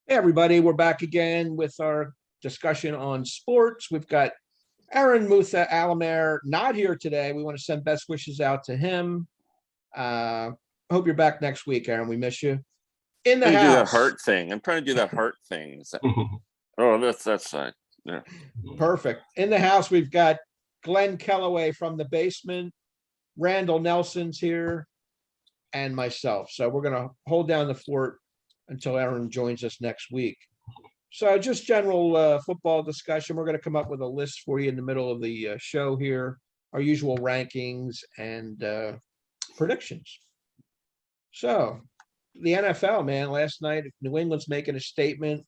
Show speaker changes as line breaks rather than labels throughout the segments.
Hey, everybody, we're back again with our discussion on sports. We've got Aaron Mutha Alamere not here today. We want to send best wishes out to him. Hope you're back next week, Aaron. We miss you. In the
trying to do that
house.
heart thing. I'm trying to do that heart thing. Oh, that's yeah.
Perfect. In the house, we've got Glenn Kellaway from the basement. Randall Nelson's here and myself. So we're going to hold down the fort until Aaron joins us next week. So just general football discussion. We're going to come up with a list for you in the middle of the show here, our usual rankings and predictions. So the NFL, man, last night, New England's making a statement.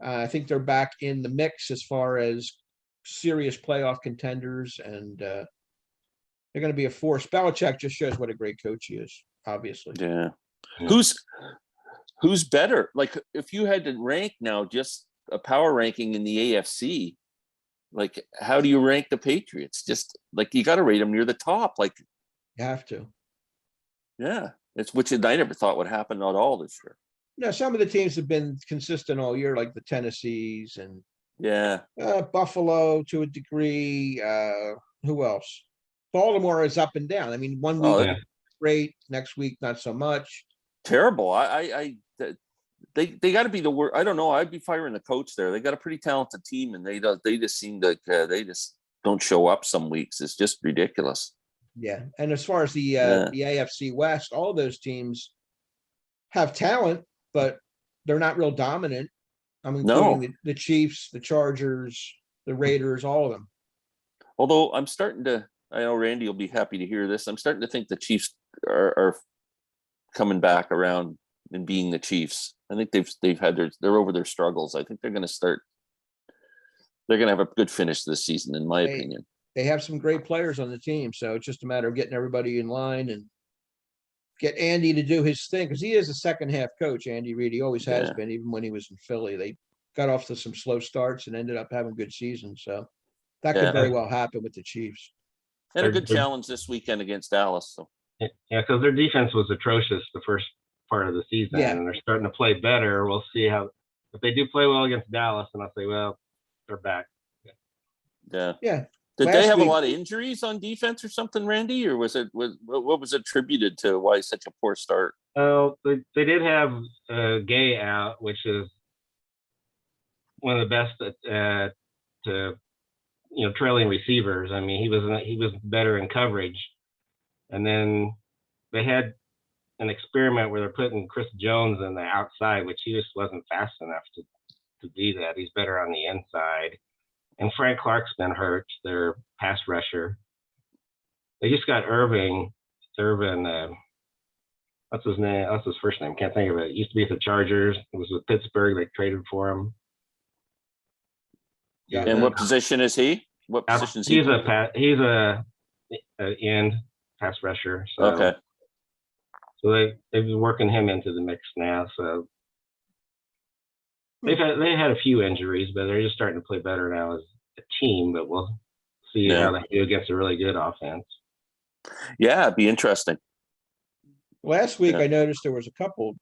I think they're back in the mix as far as serious playoff contenders, and they're going to be a force. Belichick just shows what a great coach he is, obviously.
Yeah. Who's better? Like, if you had to rank now, just a power ranking in the AFC, like, how do you rank the Patriots? Just like, you got to rate them near the top. Like,
You have to.
yeah, it's which I never thought would happen at all this year.
Now, some of the teams have been consistent all year, like the Tennessees and Buffalo to a degree. Who else? Baltimore is up and down. I mean, one week great, next week not so much.
Terrible. They got to be the worst. I don't know. I'd be firing the coach there. They got a pretty talented team, and they just seem like they just don't show up some weeks. It's just ridiculous.
Yeah, and as far as the AFC West, all those teams have talent, but they're not real dominant. I'm including the Chiefs, the Chargers, the Raiders, all of them.
Although I'm starting to, I know Randy will be happy to hear this. I'm starting to think the Chiefs are coming back around and being the Chiefs. I think they've had they're over their struggles. I think they're going to have a good finish this season, in my opinion.
They have some great players on the team, so it's just a matter of getting everybody in line and get Andy to do his thing, because he is a second half coach. Andy Reid, he always has been, even when he was in Philly. They got off to some slow starts and ended up having good seasons. So that could very well happen with the Chiefs.
And a good challenge this weekend against Dallas. So.
Yeah, because their defense was atrocious the first part of the season, and they're starting to play better. We'll see how if they do play well against Dallas, and I'll say, well, they're back.
Yeah.
Did they have a lot of injuries on defense or something, Randy, or what was attributed to why such a poor start?
Oh, they did have Gay out, which is one of the best trailing receivers. I mean, he was better in coverage. And then they had an experiment where they're putting Chris Jones on the outside, which he just wasn't fast enough to do that. He's better on the inside. And Frank Clark's been hurt, their pass rusher. They just got Irvin, what's his name? What's his first name? Can't think of it. He used to be at the Chargers. It was with Pittsburgh. They traded for him.
Yeah. And what position is he? What position is he?
He's a end pass rusher. So they've been working him into the mix now. So they had a few injuries, but they're just starting to play better now as a team. But we'll see how they do against a really good offense.
Yeah, it'd be interesting.
Last week, I noticed there was a couple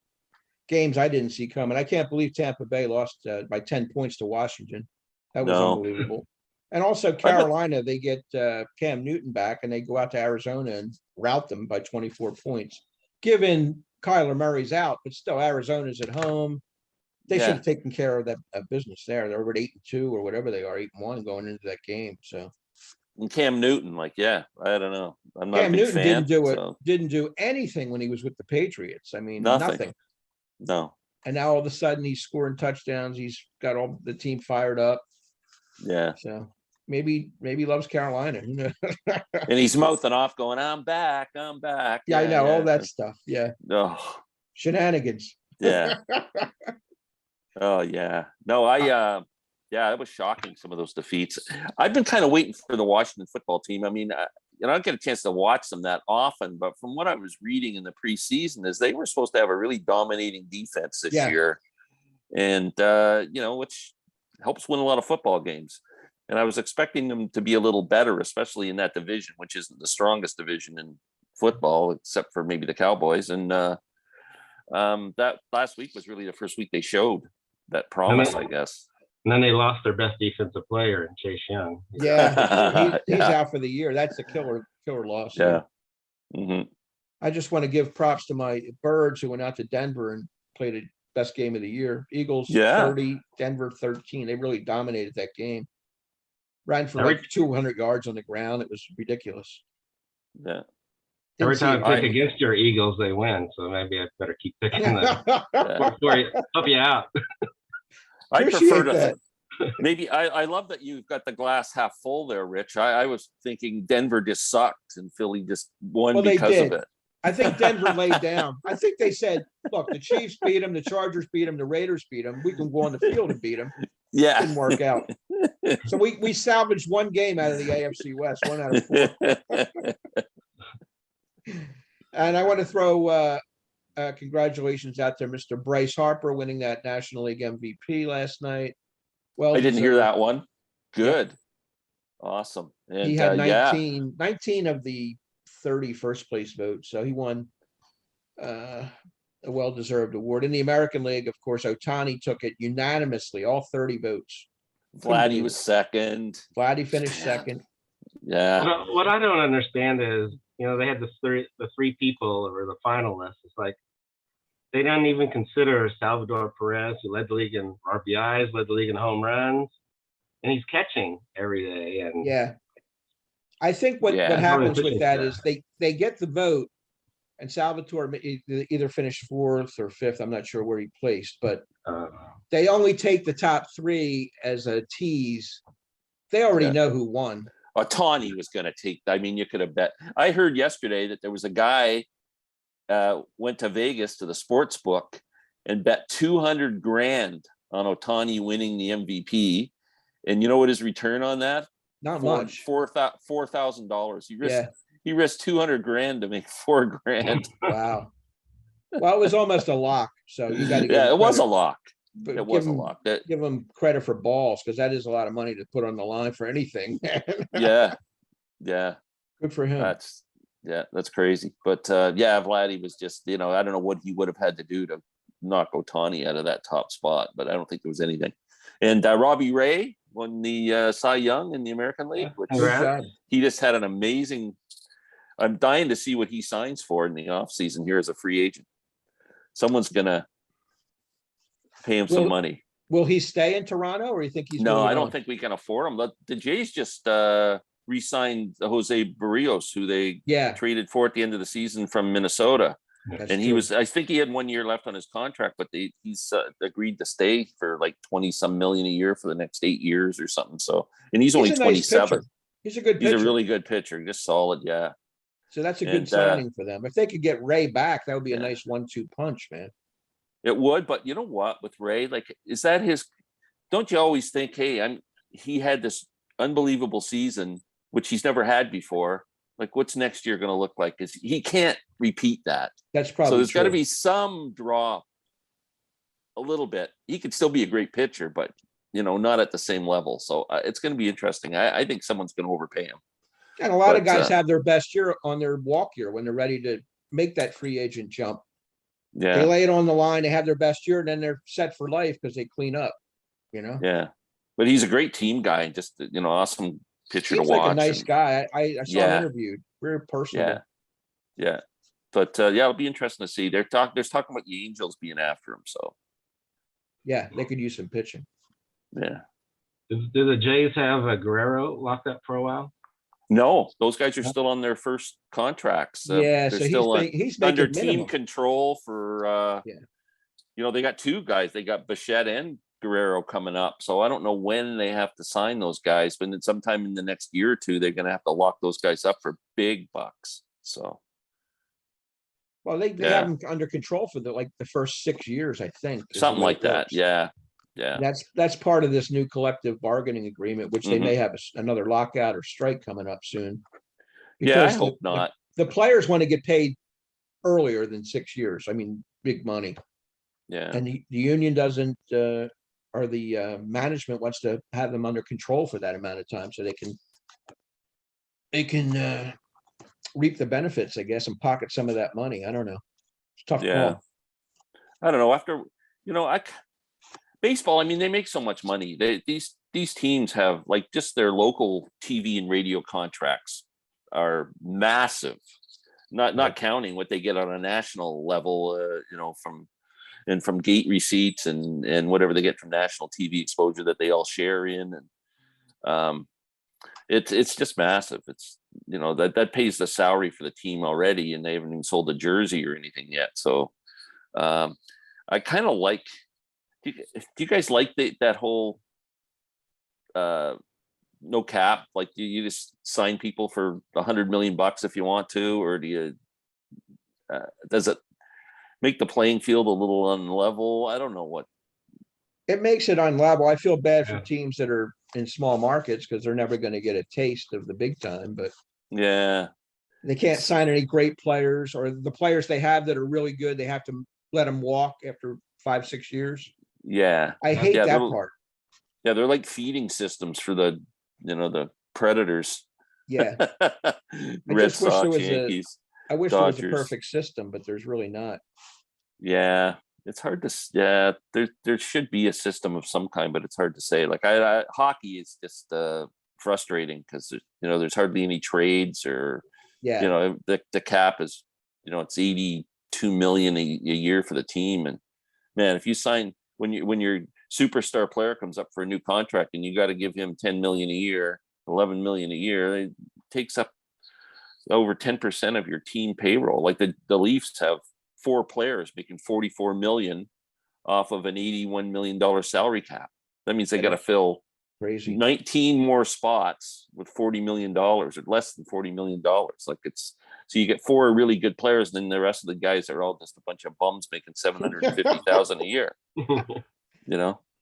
games I didn't see coming. I can't believe Tampa Bay lost by 10 points to Washington. That was unbelievable. And also Carolina, they get Cam Newton back, and they go out to Arizona and rout them by 24 points. Given Kyler Murray's out, but still Arizona's at home. They should have taken care of that business there. They're already 8-2 or whatever they are, 8-1 going into that game. So,
and Cam Newton, I don't know. I'm not
Cam
a big
Newton
fan.
Didn't do anything when he was with the Patriots. I mean, nothing.
No.
And now all of a sudden he's scoring touchdowns. He's got all the team fired up.
Yeah.
So maybe he loves Carolina.
And he's mouthing off, going, "I'm back. I'm back."
Yeah, I know all that stuff. Yeah.
Oh.
Shenanigans.
Yeah. Oh yeah. No, it was shocking, some of those defeats. I've been kind of waiting for the Washington football team. I mean, I don't get a chance to watch them that often, but from what I was reading in the preseason is they were supposed to have a really dominating defense this year. And which helps win a lot of football games. And I was expecting them to be a little better, especially in that division, which isn't the strongest division in football, except for maybe the Cowboys. And that last week was really the first week they showed. that promise, I guess.
And then they lost their best defensive player in Chase Young.
Yeah, he's
Yeah.
out for the year. That's a killer loss.
Yeah. Hmm.
I just want to give props to my Birds who went out to Denver and played a best game of the year. Eagles
Yeah.
30, Denver 13. They really dominated that game. Ran for
Every-
like 200 yards on the ground. It was ridiculous.
Yeah.
Every
Didn't see
time I
it
pick against your Eagles, they win. So maybe I better keep picking them
Yeah.
for you, help you out.
I prefer
Appreciate
to
that.
maybe I love that you've got the glass half full there, Rich. I was thinking Denver just sucked and Philly just won
Well, they
because of
did.
it.
I think Denver laid down. I think they said, look, the Chiefs beat them, the Chargers beat them, the Raiders beat them. We can go on the field and beat them.
Yeah.
Didn't work out. So we salvaged one game out of the AFC West, 1 out of 4. And I want to throw congratulations out there, Mr. Bryce Harper winning that National League MVP last night. Well,
I didn't hear
deserved.
that one. Good. Awesome. And
He had
yeah.
19 of the 30 first place votes. So he won a well-deserved award. In the American League, of course, Ohtani took it unanimously, all 30 votes.
Vladdy was second.
Vladdy finished
Man.
second.
Yeah.
What I don't understand is, they had the three people or the finalists. It's like they didn't even consider Salvador Perez, who led the league in RBIs, led the league in home runs, and he's catching every day. And
Yeah. I think what
Yeah.
happens with that is they get the vote, and Salvatore either finished 4th or 5th. I'm not sure where he placed, but they only take the top 3 as a tease. They already
Yeah.
know who won.
Ohtani was going to take. I mean, you could have bet. I heard yesterday that there was a guy went to Vegas to the sports book and bet 200 grand on Ohtani winning the MVP. And you know what his return on that?
Not much.
$4,000. He risked 200 grand to make 4 grand.
Wow. Well, it was almost a lock. So you got to
Yeah, it was a lock.
but
It was
give
a
him-
lock.
Give them credit for balls, because that is a lot of money to put on the line for anything.
Yeah. Yeah.
Good for him.
That's crazy. But Vladdy was just, I don't know what he would have had to do to knock Ohtani out of that top spot, but I don't think there was anything. And Robbie Ray won the Cy Young in the American League, which
Good job.
he just had an amazing. I'm dying to see what he signs for in the offseason here as a free agent. Someone's gonna pay him some money.
Will he stay in Toronto, or you think he's
No,
moving
I don't
on?
think we can afford him. The Jays just re-signed Jose Barrios, who they traded for at the end of the season from Minnesota.
That's
And
true.
I think he had 1 year left on his contract, but he's agreed to stay for like 20-some million a year for the next 8 years or something. So, and he's only
a nice
27.
pitcher. He's a good
He's
pitcher.
a really good pitcher, just solid. Yeah.
So that's a good
And,
signing for them. If they could get Ray back, that would be a
Yeah.
nice 1-2 punch, man.
It would, but you know what? With Ray, like, is that his? Don't you always think, hey, he had this unbelievable season, which he's never had before. Like, what's next year going to look like? Is he can't repeat that?
That's probably
So there's got to
true.
be some drop, a little bit. He could still be a great pitcher, but not at the same level. So it's going to be interesting. I think someone's going to overpay him.
And a lot of
but,
guys have their best year on their walk year when they're ready to make that free agent jump. They
Yeah,
lay it on the line, they have their best year, and then they're set for life because they clean up,
yeah. But he's a great team guy and just awesome pitcher
Seems
to watch.
like a nice
and-
guy. I saw him
Yeah.
interviewed. Very personable.
Yeah. But it'll be interesting to see. There's talking about the Angels being after him. So
Yeah, they could use some pitching.
yeah.
Do the Jays have a Guerrero locked up for a while?
No, those guys are still on their first contracts.
Yeah,
they're
so
still
he's
under
making
team
minimum.
control for
Yeah.
they got 2 guys. They got Bichette and Guerrero coming up. So I don't know when they have to sign those guys, but then sometime in the next year or 2, they're gonna have to lock those guys up for big bucks. So
Well, they
Yeah.
have him under control for the first 6 years, I think. is the
something
way
like
it
that.
works.
Yeah.
That's part of this new collective bargaining agreement, which they
Mhm.
may have another lockout or strike coming up soon.
Yeah, I
Because
hope not.
the players want to get paid earlier than 6 years. I mean, big money.
Yeah.
And the union doesn't, or the management wants to have them under control for that amount of time so they can reap the benefits, I guess, and pocket some of that money. I don't know. It's a tough
Yeah.
call.
I don't know. After baseball, I mean, they make so much money. These teams have like just their local TV and radio contracts are massive. Not counting what they get on a national level, from gate receipts and whatever they get from national TV exposure that they all share in, and it's just massive. It's that pays the salary for the team already, and they haven't even sold a jersey or anything yet. So I kind of like. Do you guys like that whole no cap? Like, do you just sign people for $100 million if you want to, or do you? Does it make the playing field a little unlevel? I don't know what.
It makes it unlevel. I feel bad for
Yeah.
teams that are in small markets because they're never going to get a taste of the big time, but
Yeah,
they can't sign any great players, or the players they have that are really good, they have to let them walk after 5-6 years.
yeah.
I hate
Yeah,
that
they're-
part.
Yeah, they're like feeding systems for the predators.
Yeah.
Red
just wish there
Sox,
was
Yankees.
I wish there was a
Dodgers.
perfect system, but there's really not.
Yeah, it's hard to. Yeah, there should be a system of some kind, but it's hard to say. Like hockey is just frustrating because there's hardly any trades, or
Yeah.
the cap is it's 82 million a year for the team, and man, if you sign when your superstar player comes up for a new contract and you got to give him 10 million a year, 11 million a year, it takes up over 10% of your team payroll. Like the Leafs have 4 players making 44 million off of an $81 million salary cap. That means they got to fill
Crazy.
19 more spots with $40 million or less than $40 million. Like so you get 4 really good players, and then the rest of the guys are all just a bunch of bums making 750,000 a year.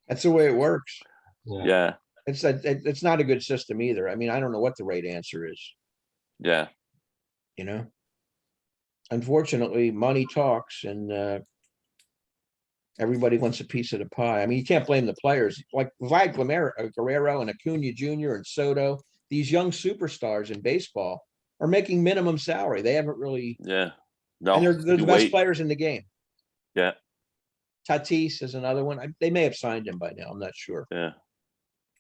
That's the way it works.
Yeah.
It's not a good system either. I mean, I don't know what the right answer is.
Yeah.
Unfortunately, money talks, and everybody wants a piece of the pie. I mean, you can't blame the players like Guerrero and Acuna Jr. and Soto. These young superstars in baseball are making minimum salary. They haven't really,
Yeah. No,
and they're the
you
best
wait.
players in the game.
Yeah.
Tatis is another one. They may have signed him by now. I'm not sure.
Yeah.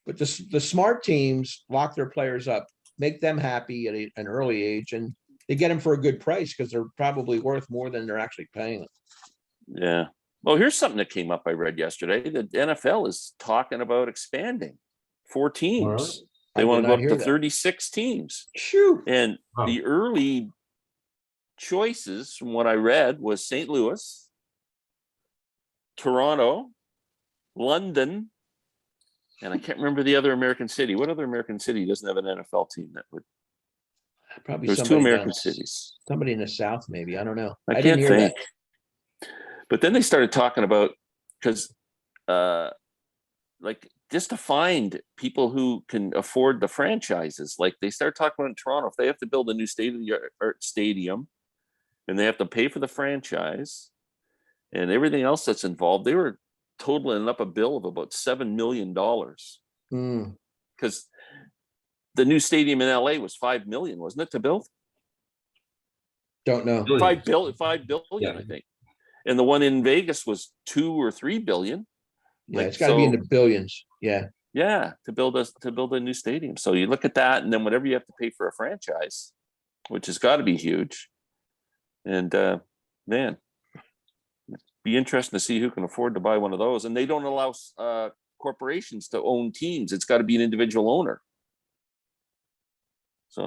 But the smart teams lock their players up, make them happy at an early age, and they get them for a good price because they're probably worth more than they're actually paying them.
Yeah. Well, here's something that came up I read yesterday. The NFL is talking about expanding 4 teams. They want to go up to 36 teams.
Shoo.
And the early choices, from what I read, was St. Louis, Toronto, London, and I can't remember the other American city. What other American city doesn't have an NFL team that would?
Probably
There's 2 American cities.
Somebody in the South, maybe. I don't know.
I
didn't
can't
hear
think.
that.
But then they started talking about, because like just to find people who can afford the franchises. Like they start talking about in Toronto, if they have to build a new state-of-the-art stadium and they have to pay for the franchise and everything else that's involved, they were totaling up a bill of about $7 million. Because the new stadium in LA was $5 million, wasn't it, to build?
Don't know.
$5 billion, I think. And the one in Vegas was 2 or 3 billion.
Yeah, it's got to be in the billions. Yeah.
Yeah, to build a new stadium. So you look at that, and then whatever you have to pay for a franchise, which has got to be huge. And man, be interesting to see who can afford to buy one of those. And they don't allow corporations to own teams. It's got to be an individual owner. So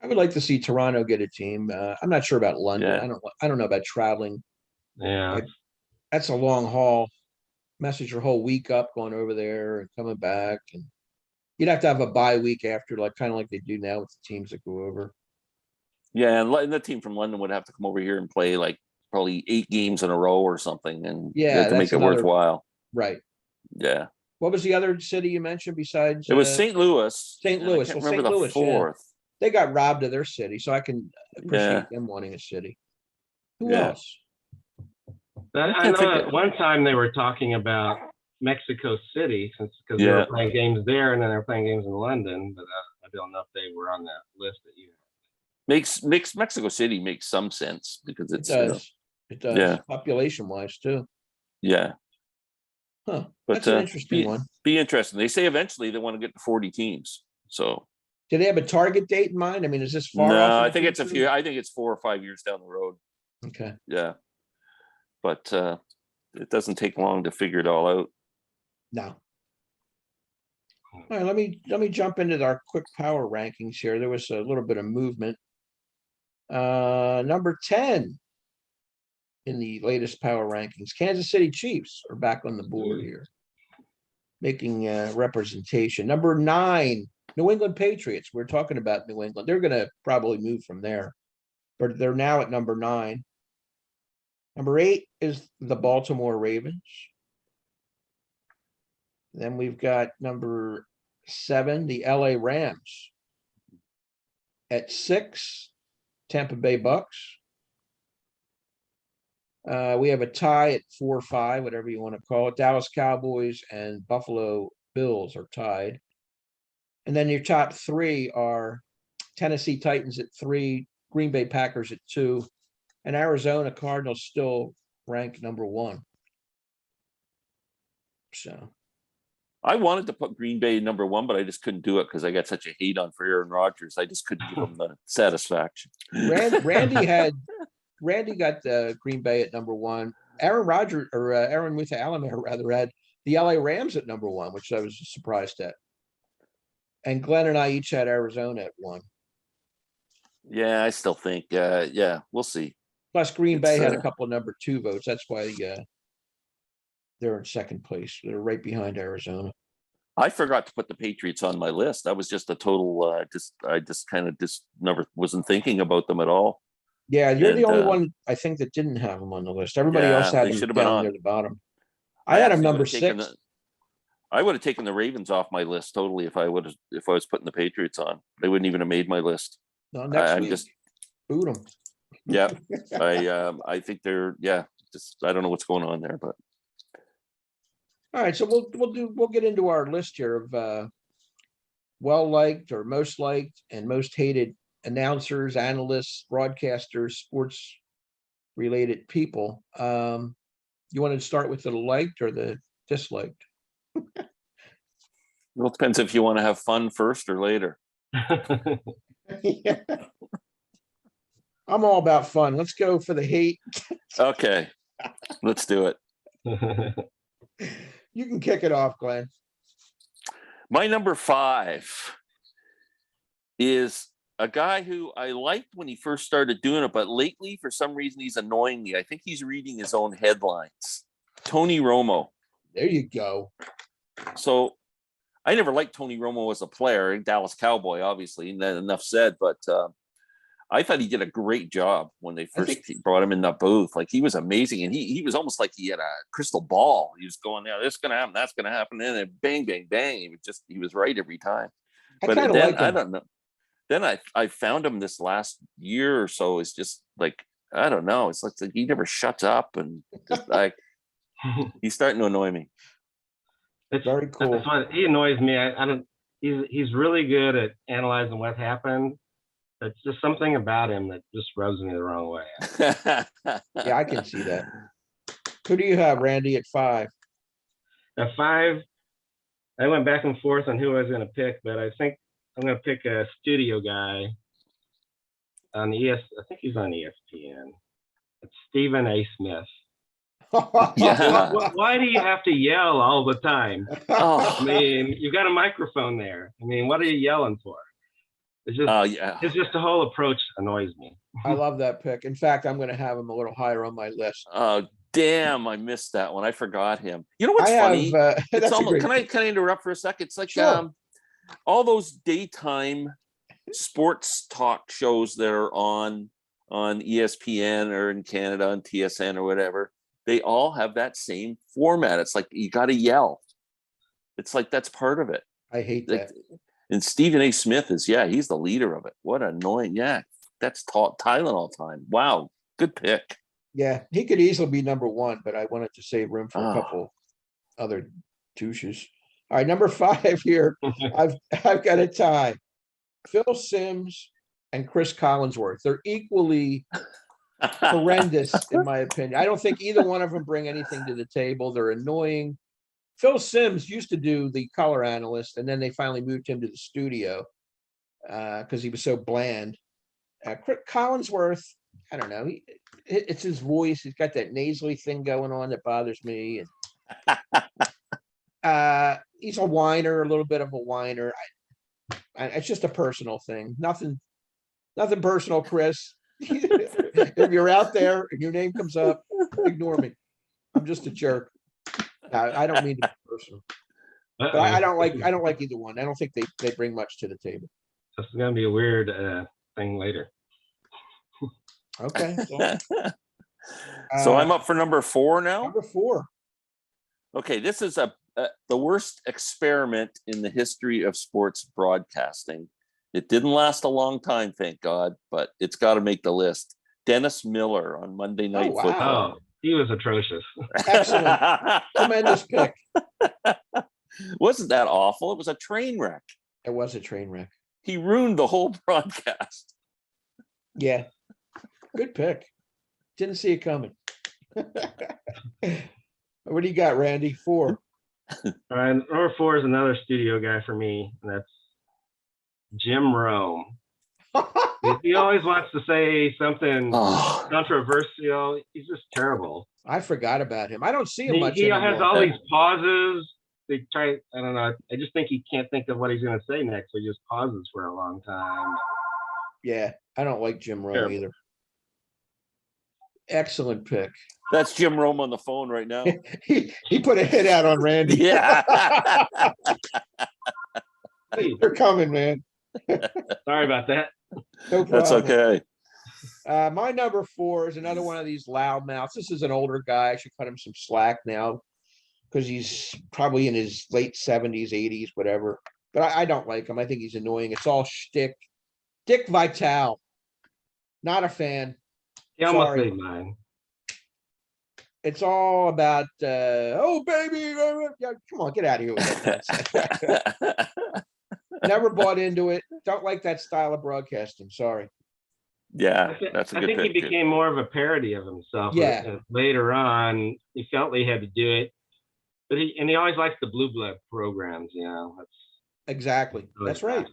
I would like to see Toronto get a team. I'm not sure about London.
Yeah.
I don't know about traveling.
Yeah.
That's a long haul. Message your whole week up going over there and coming back, and you'd have to have a bye week after, like kind of like they do now with the teams that go over.
Yeah, and the team from London would have to come over here and play like probably 8 games in a row or something, and
Yeah,
to make it worthwhile.
Right.
Yeah.
What was the other city you mentioned besides?
It was St. Louis.
St. Louis.
I can't
Well,
remember
St.
the
Louis,
4th.
They got robbed of their city, so I can appreciate them wanting a city. Who else?
I know at one time they were talking about Mexico City because they were playing games there, and then they were playing games in London, but I don't know if they were on that list that you
Makes Mexico City makes some sense because
It does. It does.
Yeah.
Population wise too.
Yeah.
Huh,
But
that's an interesting
be,
one.
be interesting. They say eventually they want to get to 40 teams. So
Do they have a target date in mind? I mean, is this far
no,
off? in
I
the
think it's a
future?
few. I think it's 4 or 5 years down the road.
Okay.
Yeah, but it doesn't take long to figure it all out.
No. All right, let me jump into our quick power rankings here. There was a little bit of movement. Number 10 in the latest power rankings, Kansas City Chiefs are back on the board here, making representation. Number 9, New England Patriots. We're talking about New England. They're going to probably move from there, but they're now at number 9. Number 8 is the Baltimore Ravens. Then we've got number 7, the LA Rams. At 6, Tampa Bay Bucks. We have a tie at 4-5, whatever you want to call it. Dallas Cowboys and Buffalo Bills are tied. And then your top 3 are Tennessee Titans at 3, Green Bay Packers at 2, and Arizona Cardinals still ranked number 1. So
I wanted to put Green Bay number 1, but I just couldn't do it because I got such a hate on for Aaron Rodgers. I just couldn't give him the satisfaction.
Randy got the Green Bay at number 1. Aaron with Alamere rather had the LA Rams at number 1, which I was surprised at. And Glenn and I each had Arizona at 1.
Yeah, I still think. Yeah, we'll see.
Plus, Green Bay had a couple of number 2 votes. That's why they're in second place. They're right behind Arizona.
I forgot to put the Patriots on my list. That was just a total. I just never wasn't thinking about them at all.
Yeah, you're the only one I think that didn't have them on the list. Everybody else had them down near the bottom. I had them number 6.
I would have taken the Ravens off my list totally if I was putting the Patriots on. They wouldn't even have made my list.
No, next week, just boot them.
Yeah, I think they're I don't know what's going on there, but
all right. So we'll get into our list here of well liked or most liked and most hated announcers, analysts, broadcasters, sports related people. You want to start with the liked or the disliked?
Well, it depends if you want to have fun first or later.
Yeah. I'm all about fun. Let's go for the hate.
Okay, let's do it.
You can kick it off, Glenn.
My number 5 is a guy who I liked when he first started doing it, but lately, for some reason, he's annoying me. I think he's reading his own headlines. Tony Romo.
There you go.
So I never liked Tony Romo as a player, Dallas Cowboy, obviously, and then enough said, but I thought he did a great job when they first brought him in the booth. Like, he was amazing, and he was almost like he had a crystal ball. He was going, this is going to happen, that's going to happen, and then bang, bang, bang. He was right every time. But then I don't know. Then I found him this last year or so. It's just like, I don't know. It's like he never shuts up, and just like he's starting to annoy me.
It's very cool.
He annoys me. I don't. He's really good at analyzing what happened. It's just something about him that just rubs me the wrong way.
Yeah, I can see that. Who do you have, Randy, at 5?
At 5, I went back and forth on who I was going to pick, but I think I'm going to pick a studio guy on I think he's on ESPN. It's Stephen A. Smith.
Yeah.
Why do you have to yell all the time?
Oh.
I mean, you've got a microphone there. I mean, what are you yelling for? It's just, it's just the whole approach annoys me.
I love that pick. In fact, I'm going to have him a little higher on my list.
Oh, damn! I missed that one. I forgot him. You know what's funny?
It's almost,
can I interrupt for a second? It's like
sure.
All those daytime sports talk shows that are on ESPN or in Canada on TSN or whatever. They all have that same format. It's like you got to yell. It's like that's part of it.
I hate that.
And Stephen A. Smith he's the leader of it. What annoying. Yeah, that's Tylenol time. Wow, good pick.
Yeah, he could easily be number 1, but I wanted to save room for a couple other douches. All right, number 5 here. I've got a tie. Phil Simms and Chris Collinsworth. They're equally horrendous, in my opinion. I don't think either one of them bring anything to the table. They're annoying. Phil Simms used to do the color analyst, and then they finally moved him to the studio because he was so bland. Collinsworth, I don't know. It's his voice. He's got that nasally thing going on that bothers me. And, he's a whiner, a little bit of a whiner. It's just a personal thing. Nothing personal, Chris. If you're out there and your name comes up, ignore me. I'm just a jerk. I don't mean to be personal. But I don't like either one. I don't think they bring much to the table.
This is gonna be a weird thing later.
Okay.
So I'm up for number 4 now.
Number 4.
Okay, this is the worst experiment in the history of sports broadcasting. It didn't last a long time, thank God, but it's got to make the list. Dennis Miller on Monday Night
wow.
Football.
Oh, he was atrocious.
Excellent. Tremendous pick.
Wasn't that awful? It was a train wreck.
It was a train wreck.
He ruined the whole broadcast.
Yeah. Good pick. Didn't see it coming. What do you got, Randy? 4.
And number 4 is another studio guy for me, and that's Jim Rome. He always wants to say something controversial. He's just terrible.
I forgot about him. I don't see him much
He
anymore.
has all these pauses. They try. I don't know. I just think he can't think of what he's going to say next, so he just pauses for a long time.
Yeah, I don't like Jim Rome
Terrible.
either. Excellent pick.
That's Jim Rome on the phone right now.
He put a hit out on Randy.
Yeah.
You're coming, man.
Sorry about that.
No problem.
That's okay.
My number 4 is another one of these loudmouths. This is an older guy. I should cut him some slack now because he's probably in his late 70s, 80s, whatever. But I don't like him. I think he's annoying. It's all shtick. Dick Vitale. Not a fan.
He almost
Sorry.
made mine.
It's all about, oh, baby. Yeah, come on, get out of here with that nonsense. Never bought into it. Don't like that style of broadcasting. Sorry.
Yeah, that's a
I
good
think
pick,
he
too.
became more of a parody of himself.
Yeah.
Later on, he felt he had to do it, but he always likes the blue blood programs. You know, that's
Exactly. That's right.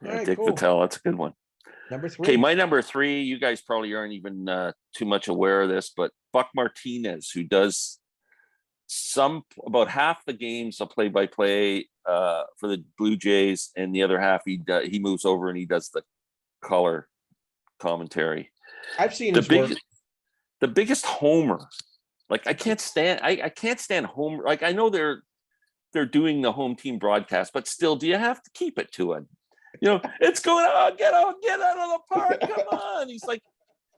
Yeah,
All right,
Dick
cool.
Vitale, that's a good one.
Number 3.
Okay, my number 3, you guys probably aren't even too much aware of this, but Buck Martinez, who does about half the games a play-by-play for the Blue Jays, and the other half he moves over and he does the color commentary.
I've seen his work.
The biggest homer. Like I can't stand homer. Like I know they're doing the home team broadcast, but still, do you have to keep it to it? You know, it's going on, get out of the park, come on. He's like,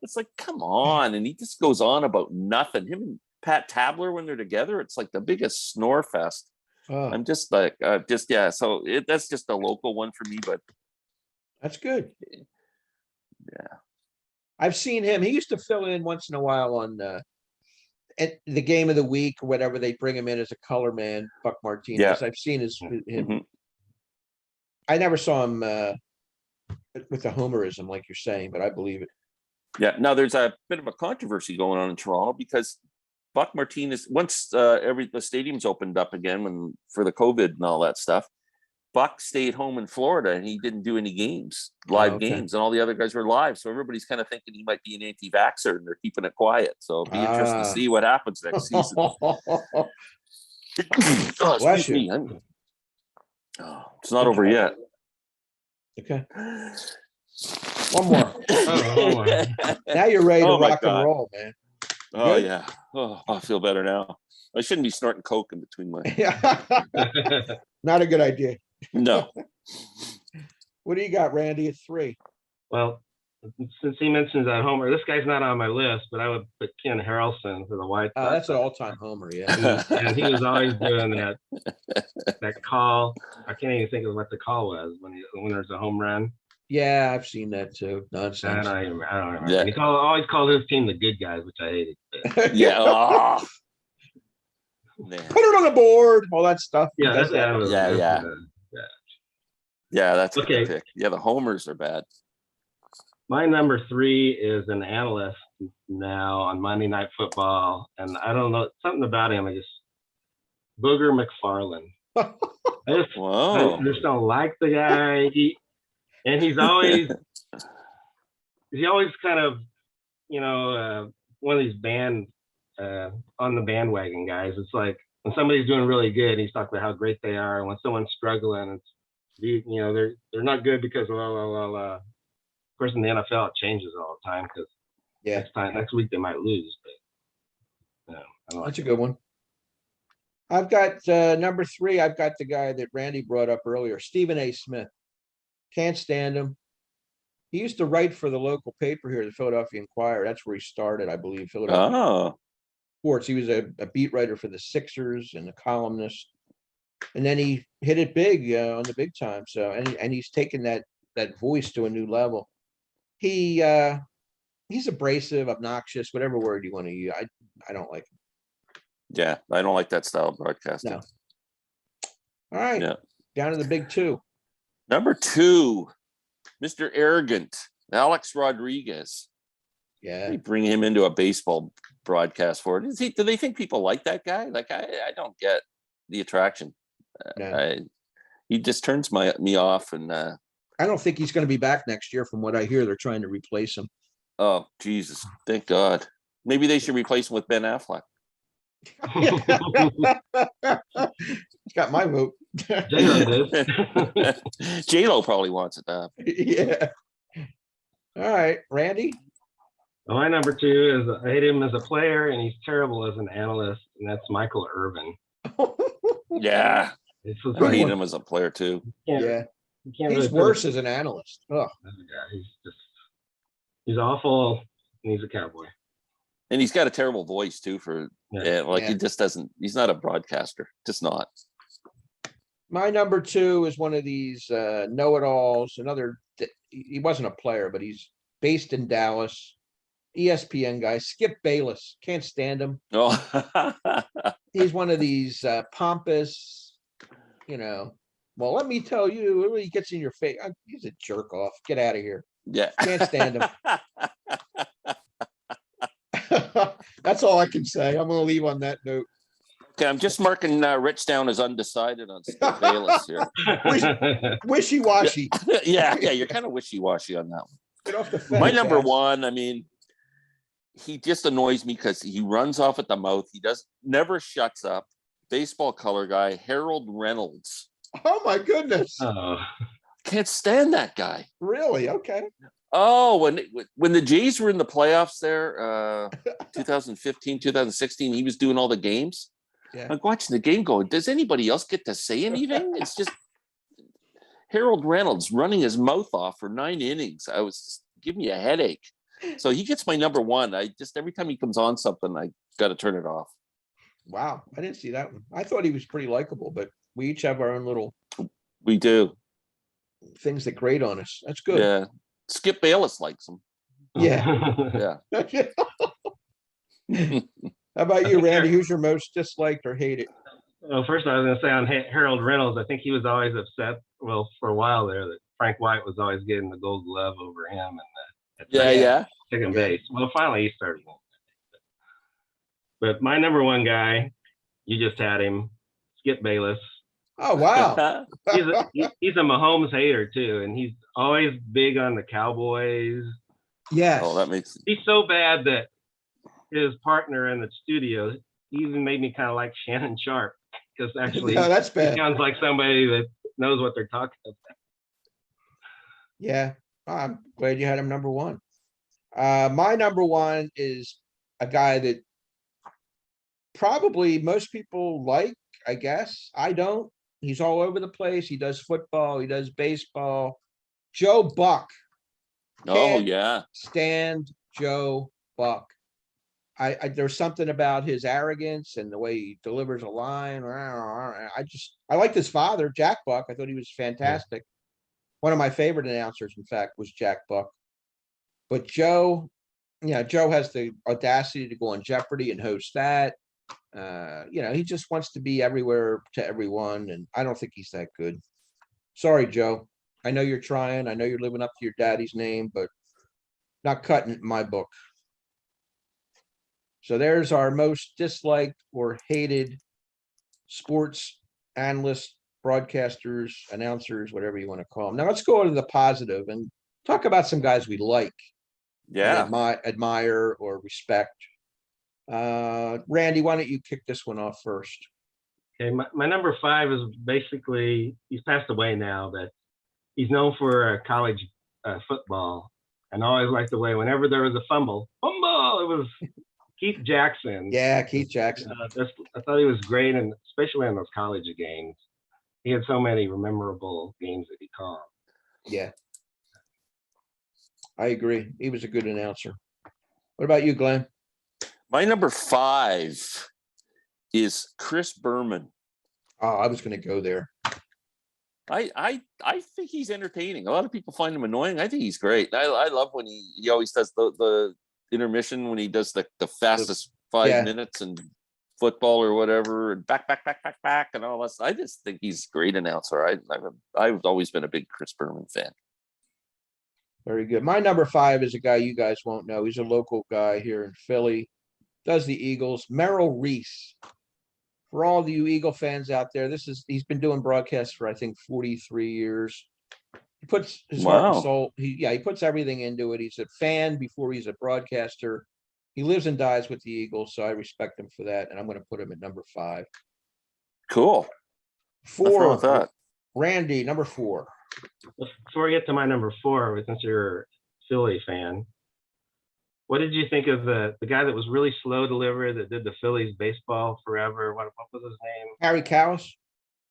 it's like, come on. And he just goes on about nothing. Him and Pat Tabler, when they're together, it's like the biggest snore fest. I'm just like, yeah. So that's just a local one for me, but
That's good.
yeah.
I've seen him. He used to fill in once in a while on at the game of the week or whatever. They bring him in as a color man, Buck Martinez.
Yeah.
I've seen him.
Mhm.
I never saw him with the homerism like you're saying, but I believe it.
Yeah. Now there's a bit of a controversy going on in Toronto because Buck Martinez, once the stadiums opened up again for the COVID and all that stuff, Buck stayed home in Florida and he didn't do any live games, and all the other guys were live. So everybody's kind of thinking he might be an anti-vaxxer and they're keeping it quiet. So it'll be interesting to see what happens next season. Oh, excuse me. It's not over yet.
Okay. One more.
Oh,
Now you're ready to
Oh, my
rock and
God.
roll, man.
Oh
Good?
yeah. Oh, I feel better now. I shouldn't be snorting coke in between my.
Not a good idea.
No.
What do you got, Randy? At 3.
well, since he mentions that homer, this guy's not on my list, but I would put Ken Harrelson for the White Sox.
That's an all-time homer. Yeah.
And he was always doing that call. I can't even think of what the call was when there's a home run.
Yeah, I've seen that too.
I
Nonsense.
don't remember.
Yeah.
And he always called his team the good guys, which I hated.
Yeah. Oh. Man.
Put it on the board. All that stuff.
Yeah,
That's
that was,
Yeah. Yeah, that's
Okay.
a good pick. Yeah, the homers are bad.
My number 3 is an analyst now on Monday Night Football, and I don't know, something about him. Booger McFarland. I
Whoa.
just don't like the guy. He's always kind of, one of these on the bandwagon guys. It's like when somebody's doing really good, he's talking about how great they are. And when someone's struggling, they're not good because of of course in the NFL it changes all the time because next week they might lose. But I don't
That's a
like
good one. I've got number 3. I've got the guy that Randy brought up earlier, Stephen A. Smith. Can't stand him. He used to write for the local paper here, the Philadelphia Inquirer. That's where he started, I believe, Philadelphia
Oh,
Sports. He was a beat writer for the Sixers and a columnist. And then he hit it big on the big time. So and he's taken that voice to a new level. He's abrasive, obnoxious, whatever word you want to use. I don't like him.
yeah. I don't like that style of broadcasting.
No. All right.
Yeah.
Down to the big 2.
Number 2, Mr. Arrogant, Alex Rodriguez.
Yeah.
They bring him into a baseball broadcast for it. Do they think people like that guy? Like, I don't get the attraction.
No.
He just turns me off. And
I don't think he's going to be back next year. From what I hear, they're trying to replace him.
oh, Jesus, thank God. Maybe they should replace him with Ben Affleck.
He's got my vote.
J-Lo probably wants it.
Yeah. All right, Randy.
Well, my number 2 is I hate him as a player and he's terrible as an analyst, and that's Michael Irvin.
Yeah,
It's
I hate him as a player too.
Yeah,
he's
he's worse as an analyst. Oh,
he's awful, and he's a cowboy.
And he's got a terrible voice too. He just doesn't. He's not a broadcaster. Just not.
my number 2 is one of these know-it-alls. He wasn't a player, but he's based in Dallas. ESPN guy, Skip Bayless. Can't stand him.
Oh,
He's one of these pompous, well, let me tell you, he gets in your face. He's a jerk off. Get out of here.
yeah.
Can't stand him. That's all I can say. I'm going to leave on that note.
Okay, I'm just marking Rich down as undecided on Skip Bayless here.
Wishy-washy.
Yeah, you're kind of wishy-washy on that one.
Get off the fence.
My number
guys.
1, I mean, he just annoys me because he runs off at the mouth. He never shuts up. Baseball color guy, Harold Reynolds.
Oh my goodness.
Can't stand that guy.
Really? Okay.
Oh, when the Jays were in the playoffs there, 2015, 2016, he was doing all the games.
Yeah.
I'm watching the game going, does anybody else get to say anything? It's just Harold Reynolds running his mouth off for 9 innings. I was just giving me a headache. So he gets my number 1. Every time he comes on something, I got to turn it off.
Wow. I didn't see that one. I thought he was pretty likable, but we each have our own little
We do.
things that grate on us. That's good.
Yeah. Skip Bayless likes him.
Yeah.
Yeah.
How about you, Randy? Who's your most disliked or hated?
Well, first I was going to say on Harold Reynolds, I think he was always upset, well, for a while there, that Frank White was always getting the gold glove over him and second base. Well, finally he started. But my number 1 guy, you just had him, Skip Bayless.
Oh, wow.
He's a Mahomes hater too, and he's always big on the Cowboys.
Yes.
Oh, that makes
He's so bad that his partner in the studio even made me kind of like Shannon Sharp, because actually
No, that's bad.
he sounds like somebody that knows what they're talking about.
Yeah. I'm glad you had him number 1. My number 1 is a guy that probably most people like, I guess. I don't. He's all over the place. He does football. He does baseball. Joe Buck.
Oh,
Can't
yeah.
stand Joe Buck. There's something about his arrogance and the way he delivers a line. I liked his father, Jack Buck. I thought he was fantastic. Yeah. One of my favorite announcers, in fact, was Jack Buck. But Joe has the audacity to go on Jeopardy and host that. He just wants to be everywhere to everyone, and I don't think he's that good. Sorry, Joe. I know you're trying. I know you're living up to your daddy's name, but not cutting it in my book. So there's our most disliked or hated sports analysts, broadcasters, announcers, whatever you want to call them. Now let's go to the positive and talk about some guys we like and
Yeah.
admire or respect. Randy, why don't you kick this one off first?
Okay, my number 5 is basically, he's passed away now, but he's known for college football, and I always liked the way whenever there was a fumble, it was Keith Jackson.
Yeah, Keith Jackson.
I thought he was great, and especially in those college games. He had so many memorable games that he called.
Yeah, I agree. He was a good announcer. What about you, Glenn?
My number 5 is Chris Berman.
Oh, I was going to go there.
I think he's entertaining. A lot of people find him annoying. I think he's great. I love when he always does the intermission when he does the fastest 5 minutes and football or whatever, and back and all that. I just think he's a great announcer. I've always been a big Chris Berman fan.
Very good. My number 5 is a guy you guys won't know. He's a local guy here in Philly. Does the Eagles. Merrill Reese. For all of you Eagle fans out there, he's been doing broadcasts for I think 43 years. He puts his heart and soul. He puts everything into it. He's a fan before he's a broadcaster. He lives and dies with the Eagles, so I respect him for that, and I'm going to put him at number 5.
Cool.
4, Randy, number 4.
Before I get to my number 4, since you're a Philly fan, what did you think of the guy that was really slow delivery that did the Phillies baseball forever? What was his name?
Harry Cowles.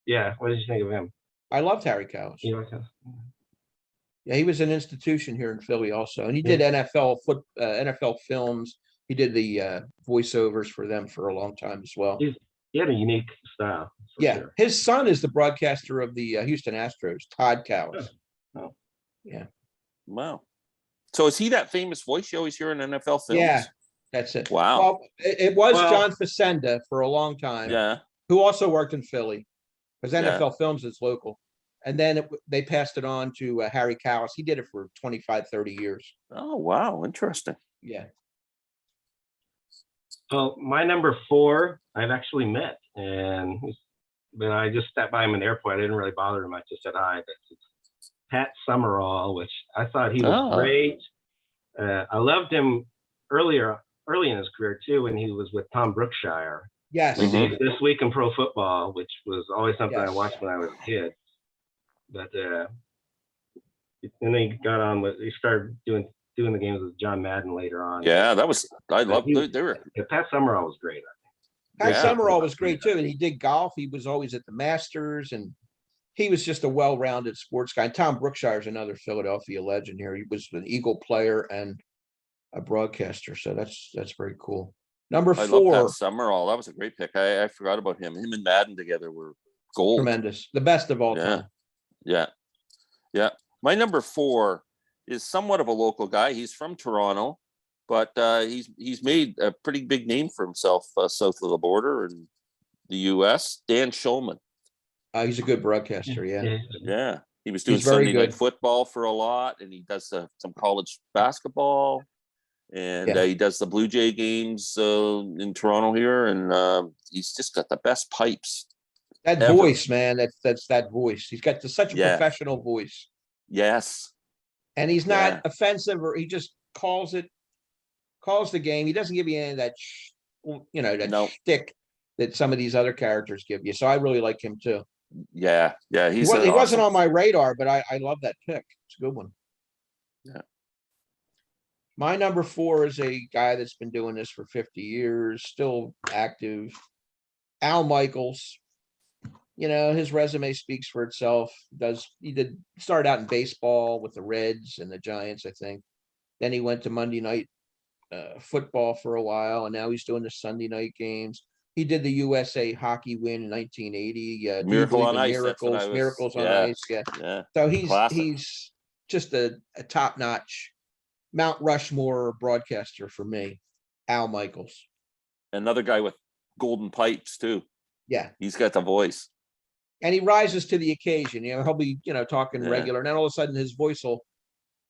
Yeah, what did you think of him?
I loved Harry Cowles.
You like him?
Yeah, he was an institution here in Philly also, and he did NFL films. He did the voiceovers for them for a long time as well.
He had a unique style.
Yeah,
sure.
His son is the broadcaster of the Houston Astros, Todd Cowles.
Oh.
Yeah.
Wow. So is he that famous voice you always hear in NFL films?
Yeah, that's it.
Wow.
Well, it was John Facenda for a long time.
Yeah.
Who also worked in Philly, because NFL Films is local. And then they passed it on to Harry Cowles. He did it for 25, 30 years.
Oh, wow. Interesting.
Yeah.
Well, my number 4, I've actually met, but I just stepped by him in the airport. I didn't really bother him. I just said hi. But it's Pat Summerall, which I thought he was great. I loved him early in his career too, when he was with Tom Brookshire.
Yes.
Mm-hmm.
This Week in Pro Football, which was always something I watched when I was a kid. But then he got on he started doing the games with John Madden later on.
Yeah, I loved they were.
Pat Summerall was great.
Pat Summerall was great too, and he did golf. He was always at the Masters, and he was just a well-rounded sports guy. And Tom Brookshire is another Philadelphia legend here. He was an Eagle player and a broadcaster, so that's very cool. Number 4.
I love Pat Summerall. That was a great pick. I forgot about him. Him and Madden together were gold.
Tremendous. The best of all time.
Yeah. My number 4 is somewhat of a local guy. He's from Toronto, but he's made a pretty big name for himself south of the border in the U.S. Dan Shulman.
He's a good broadcaster.
Yeah. He was doing Sunday Night Football for a lot, and he does some college basketball, and he does the Blue Jay games in Toronto here, and he's just got the best pipes.
That voice, man, that's that voice. He's got such a professional voice.
Yes.
And he's not offensive, or he just calls the game. He doesn't give you any of that, shtick that some of these other characters give you. So I really like him too.
Yeah. He
wasn't on my radar, but I love that pick. It's a good one.
Yeah.
My number 4 is a guy that's been doing this for 50 years, still active. Al Michaels. His resume speaks for itself. He did start out in baseball with the Reds and the Giants, I think. Then he went to Monday Night Football for a while, and now he's doing the Sunday night games. He did the USA hockey win in 1980.
Miracle on Ice.
Miracles on Ice. Yeah. So he's just a top-notch Mount Rushmore broadcaster for me. Al Michaels.
Another guy with golden pipes too.
Yeah.
He's got the voice.
And he rises to the occasion. He'll be, talking regular, and then all of a sudden his voice will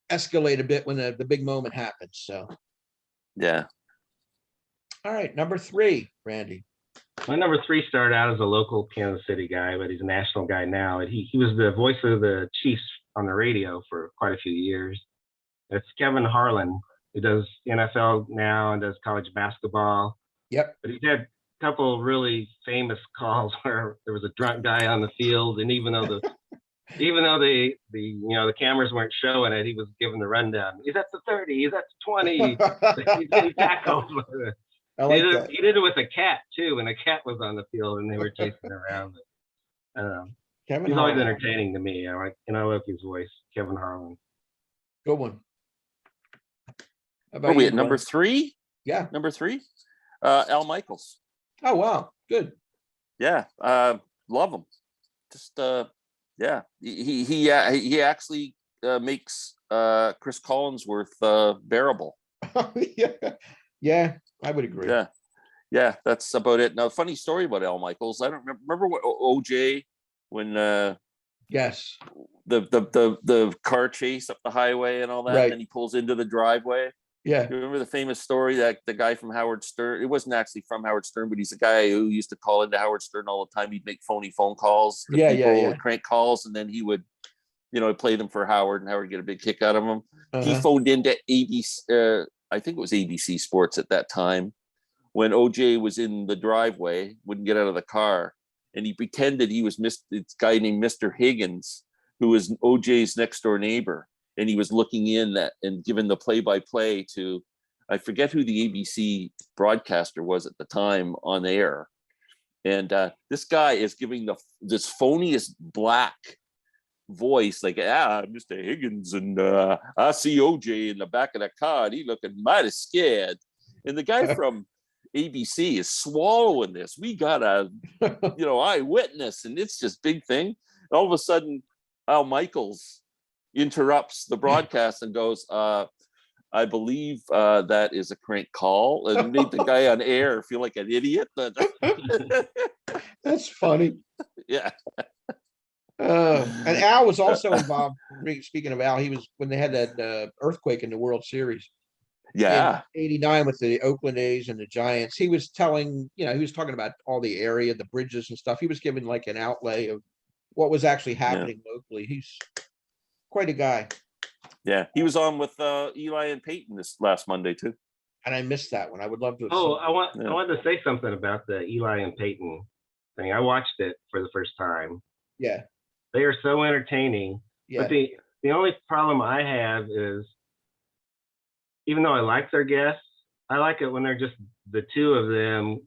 escalate a bit when the big moment happens. So,
yeah.
All right, number 3, Randy.
My number 3 started out as a local Kansas City guy, but he's a national guy now. And he was the voice of the Chiefs on the radio for quite a few years. It's Kevin Harlan, who does NFL now and does college basketball.
Yep.
But he's had a couple really famous calls where there was a drunk guy on the field, and even though the cameras weren't showing it, he was giving the rundown. He's at the 30, he's at the 20, he's getting tackled.
I like that.
He did it with a cat too, and a cat was on the field and they were chasing around. I don't know.
Kevin
He's always
Harlan.
entertaining to me. I like his voice, Kevin Harlan.
Good one. How about
Are we
you,
at number
Glenn?
3?
Yeah.
Number 3? Al Michaels.
Oh, wow. Good.
Yeah. Love him. Just, yeah. He actually makes Chris Collinsworth bearable.
Yeah. Yeah, I would agree.
Yeah. Yeah, that's about it. Now, funny story about Al Michaels. I don't remember what OJ when
Yes.
the car chase up the highway and all that,
Right.
and then he pulls into the driveway.
Yeah.
You remember the famous story that the guy from Howard Stern, it wasn't actually from Howard Stern, but he's a guy who used to call into Howard Stern all the time. He'd make phony phone calls to people, crank calls, and then he would, play them for Howard, and Howard would get a big kick out of him. He phoned into ABC, I think it was ABC Sports at that time, when OJ was in the driveway, wouldn't get out of the car, and he pretended he was this guy named Mr. Higgins, who was OJ's next door neighbor. And he was looking in that and giving the play-by-play to, I forget who the ABC broadcaster was at the time on air. And this guy is giving this phoniest black voice, like, Mr. Higgins, and I see OJ in the back of the car, and he looking mighty scared. And the guy from ABC is swallowing this. We got a, eyewitness, and it's just big thing. And all of a sudden, Al Michaels interrupts the broadcast and goes, I believe that is a crank call, and made the guy on air feel like an idiot.
That's funny.
Yeah.
And Al was also involved. Speaking of Al, he was when they had that earthquake in the World Series.
Yeah.
In '89 with the Oakland A's and the Giants. He was telling, he was talking about all the area, the bridges and stuff. He was giving like an outlay of what was actually happening locally. He's quite a guy.
Yeah, he was on with Eli and Peyton this last Monday too.
And I missed that one. I would love to.
I wanted to say something about the Eli and Peyton thing. I watched it for the first time.
Yeah.
They are so entertaining.
Yeah.
But the only problem I have is, even though I like their guests, I like it when they're just the two of them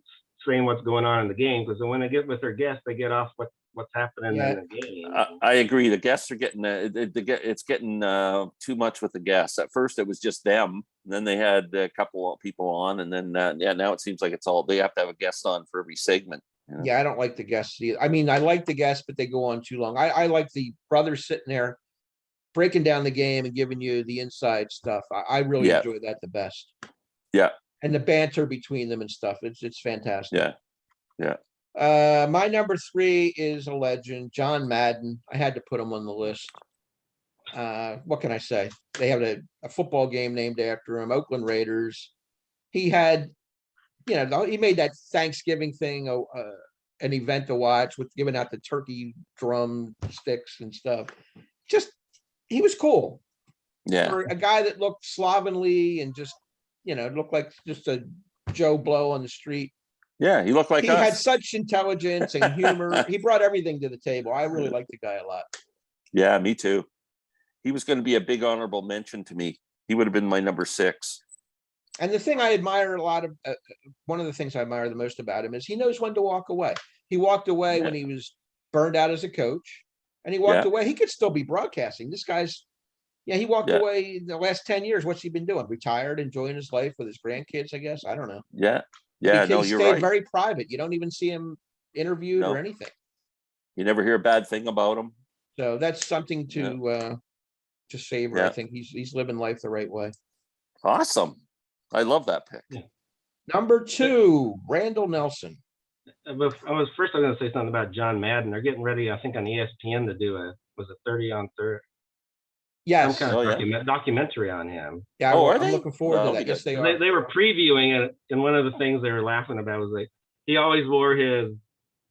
saying what's going on in the game, because when they get with their guests, they get off what's happening in the game.
I agree. The guests are getting it's getting too much with the guests. At first, it was just them, and then they had a couple of people on, and then now it seems like it's all they have to have a guest on for every segment.
Yeah, I don't like the guests either. I mean, I like the guests, but they go on too long. I like the brothers sitting there breaking down the game and giving you the inside stuff. I really enjoy that the best.
Yeah.
And the banter between them and stuff. It's fantastic.
Yeah. Yeah.
My number 3 is a legend, John Madden. I had to put him on the list. What can I say? They have a football game named after him, Oakland Raiders. He had, he made that Thanksgiving thing, an event to watch with giving out the turkey drum sticks and stuff. Just, he was cool.
Yeah.
For a guy that looked slovenly and just, looked like just a Joe Blow on the street.
Yeah, he looked like
he
us.
had such intelligence and humor. He brought everything to the table. I really liked the guy a lot.
Yeah, me too. He was going to be a big honorable mention to me. He would have been my number 6.
And the thing I admire a lot of, one of the things I admire the most about him is he knows when to walk away. He walked away when he was burned out as a coach, and he walked away. He could still be broadcasting. This guy's, he walked away in the last 10 years. What's he been doing? Retired, enjoying his life with his grandkids, I guess. I don't know.
Yeah.
He
You're
stayed
right.
Very private. You don't even see him interviewed or anything.
You never hear a bad thing about him.
So that's something to savor. I think he's living life the right way.
Awesome. I love that pick.
Yeah.
Number 2, Randall Nelson.
I was going to say something about John Madden. They're getting ready, I think, on ESPN to do a 30 on 30.
Yes.
Some kind of documentary on him.
Yeah.
Are
I'm
they?
looking forward to that. Yes, they are.
They were previewing it, and one of the things they were laughing about was he always wore his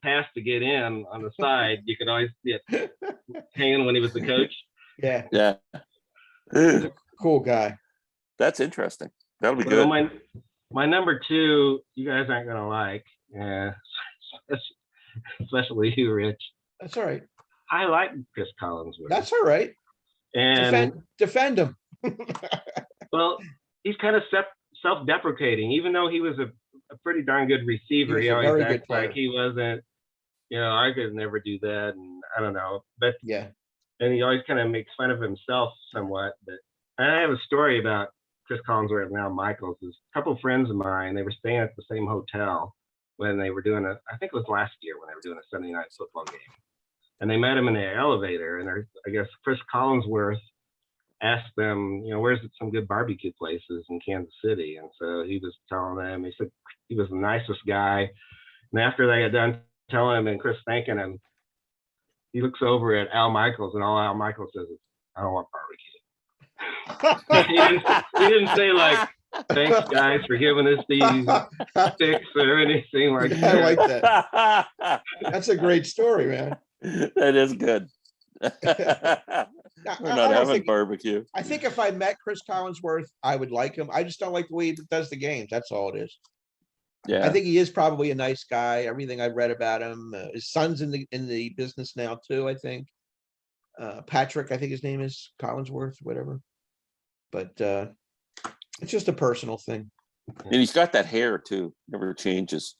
pass to get in on the side. You could always see it hanging when he was the coach.
Yeah,
Yeah.
cool guy.
That's interesting. That'll be
Well,
good.
my number two, you guys aren't gonna like, especially you, Rich.
That's all right.
I like Chris Collinsworth.
That's all right.
and
Defend him.
well, he's kind of self-deprecating, even though he was a pretty darn good receiver.
He
He
was a
always
very good
acts like
player.
he wasn't. I could never do that, and I don't know. But
Yeah.
and he always kind of makes fun of himself somewhat. But I have a story about Chris Collinsworth, now Michaels. Is a couple of friends of mine. They were staying at the same hotel when they were doing I think it was last year when they were doing a Sunday night football game, and they met him in the elevator. And I guess Chris Collinsworth asked them, where's some good barbecue places in Kansas City? And so he was telling them. He said he was the nicest guy. And after they got done telling him and Chris thanking him, he looks over at Al Michaels, and all Al Michaels says is, "I don't want barbecue." he didn't say like, "Thanks guys for giving us these sticks" or anything like
I
that.
like that. That's a great story, man.
That is good. We're
I
not
don't
having
think-
barbecue.
I think if I met Chris Collinsworth, I would like him. I just don't like the way he does the games. That's all it is.
Yeah.
I think he is probably a nice guy. Everything I've read about him, his son's in the business now too. I think Patrick, I think his name is Collinsworth, whatever. But it's just a personal thing.
And he's got that hair too. Never changes.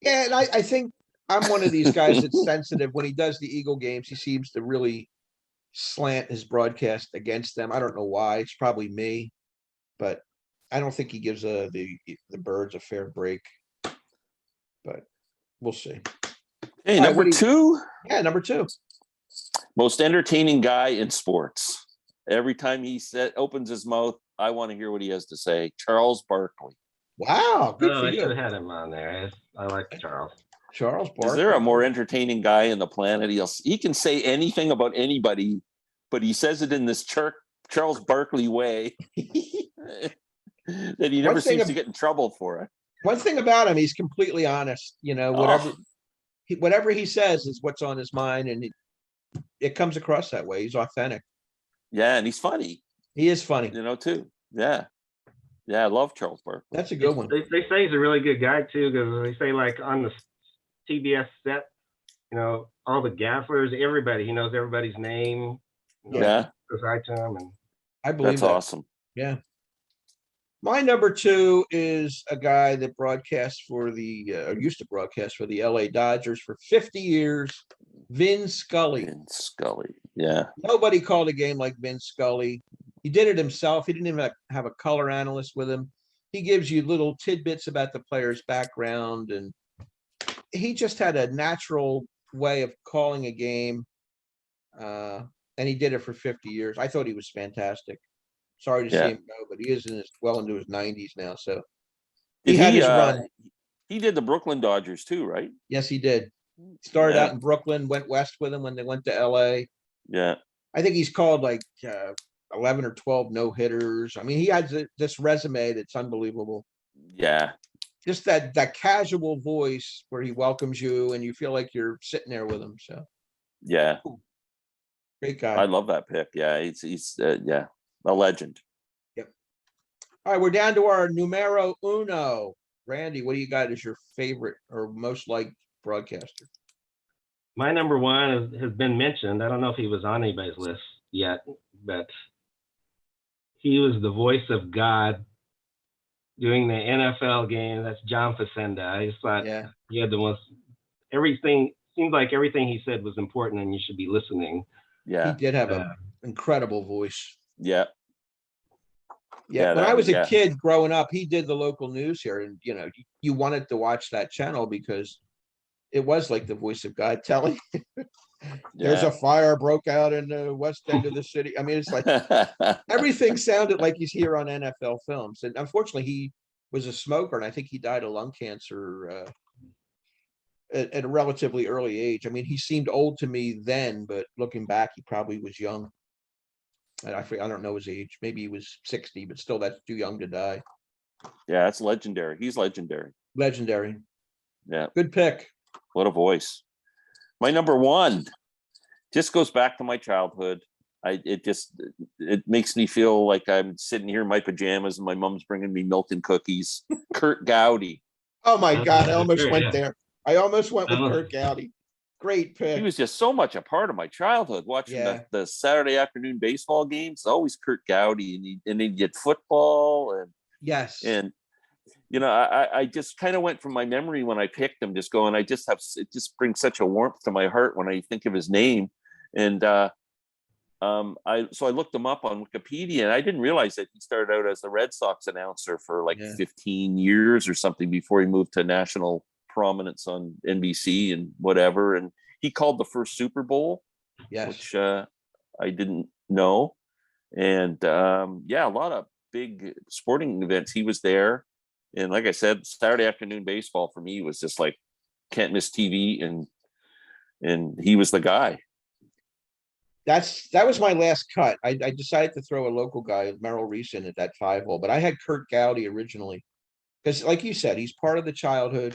Yeah, and I think I'm one of these guys that's sensitive. When he does the Eagle games, he seems to really slant his broadcast against them. I don't know why. It's probably me, but I don't think he gives the Birds a fair break. But we'll see.
Hey,
All right,
number
what do you-
two,
Yeah, number two.
most entertaining guy in sports. Every time he opens his mouth, I want to hear what he has to say. Charles Barkley.
Wow, good for
I should have
you,
had him on there. I like Charles.
Charles Barkley.
Is there a more entertaining guy on the planet? He can say anything about anybody, but he says it in this Charles Barkley way that he never
One thing
seems to get in trouble for it.
One thing about him, he's completely honest. Whatever he says is what's on his mind, and it comes across that way. He's authentic.
Yeah, and he's funny,
He is funny.
too. Yeah. Yeah, I love Charles Barkley.
That's a good one.
They say he's a really good guy too, because they say like on the TBS set, all the gaffers, everybody, he knows everybody's name.
Yeah.
Goes right to him, and
I believe
That's
that.
awesome.
Yeah. My number two is a guy that broadcasts for used to broadcast for the LA Dodgers for 50 years, Vin Scully.
Vin Scully. Yeah.
Nobody called a game like Vin Scully. He did it himself. He didn't even have a color analyst with him. He gives you little tidbits about the player's background, and he just had a natural way of calling a game. And he did it for 50 years. I thought he was fantastic. Sorry to see him go, but he is well into his 90s now. So he had his run.
He did the Brooklyn Dodgers too, right?
Yes, he did. Started out in Brooklyn, went west with him when they went to LA.
Yeah.
I think he's called like 11 or 12 no-hitters. I mean, he has this resume that's unbelievable.
Yeah.
Just that casual voice where he welcomes you and you feel like you're sitting there with him. So
Yeah.
great guy.
I love that pick. Yeah. He's a legend.
Yep. All right, we're down to our numero uno. Randy, what do you got as your favorite or most liked broadcaster?
my number one has been mentioned. I don't know if he was on anybody's list yet, but he was the voice of God doing the NFL game. That's John Facenda. I just thought he had the most, everything seemed like everything he said was important and you should be listening.
Yeah.
He did have an incredible voice.
Yeah.
Yeah. When I was a kid growing up, he did the local news here, and you wanted to watch that channel because it was like the voice of God telling. There's a fire broke out in the west end of the city. I mean, it's like everything sounded like he's here on NFL films. And unfortunately, he was a smoker, and I think he died of lung cancer at a relatively early age. I mean, he seemed old to me then, but looking back, he probably was young. And I don't know his age. Maybe he was 60, but still, that's too young to die.
Yeah, that's legendary. He's legendary.
Legendary.
Yeah.
Good pick.
What a voice. My number one just goes back to my childhood. It makes me feel like I'm sitting here in my pajamas and my mom's bringing me milk and cookies. Kurt Gowdy.
Oh my God, I almost
Sure,
went
yeah.
there. I almost went with
Oh.
Kurt Gowdy. Great
He
pick.
was just so much a part of my childhood. Watching
Yeah.
the Saturday afternoon baseball games, always Kurt Gowdy, and he'd get football
Yes.
and I just kind of went from my memory when I picked him, just going, it just brings such a warmth to my heart when I think of his name. And I looked him up on Wikipedia, and I didn't realize that he started out as the Red Sox announcer for like 15 years or something before he moved to national prominence on NBC and whatever. And he called the first Super Bowl, which I didn't know. And a lot of big sporting events. He was there. And like I said, Saturday afternoon baseball for me was just like can't miss TV, and he was the guy.
That was my last cut. I decided to throw a local guy, Merrill Reese, in at that 5-hole, but I had Kurt Gowdy originally because, like you said, he's part of the childhood.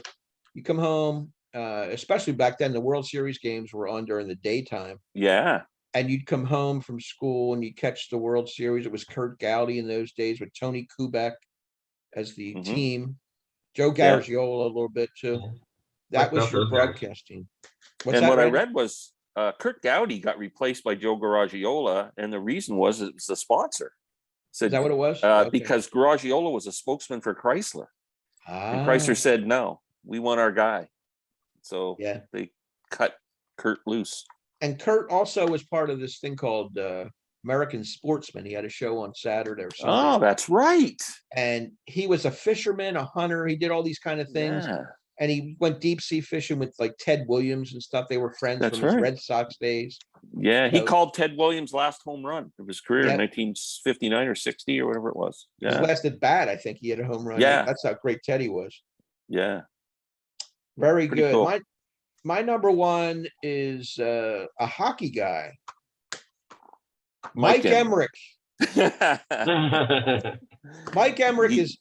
You come home, especially back then, the World Series games were on during the daytime.
Yeah.
And you'd come home from school and you catch the World Series. It was Kurt Gowdy in those days with Tony Kubek as the team, Joe Garagiola a little bit too. That was your broadcasting.
What I read was Kurt Gowdy got replaced by Joe Garagiola, and the reason was it was the sponsor.
Is that what it was?
Because Garagiola was a spokesman for Chrysler, and Chrysler said, "No, we want our guy." So they cut Kurt loose.
And Kurt also was part of this thing called American Sportsman. He had a show on Saturday or Sunday.
Oh, that's right.
And he was a fisherman, a hunter. He did all these kind of things.
Yeah.
And he went deep sea fishing with like Ted Williams and stuff. They were friends from his Red Sox days.
Yeah, he called Ted Williams' last home run of his career in 1959 or 60 or whatever it was. Yeah.
His last at bat, I think he had a home run.
Yeah.
That's how great Teddy was.
Yeah.
Very
Pretty
good.
cool.
My number one is a hockey guy. Mike Emmerich. Mike Emmerich is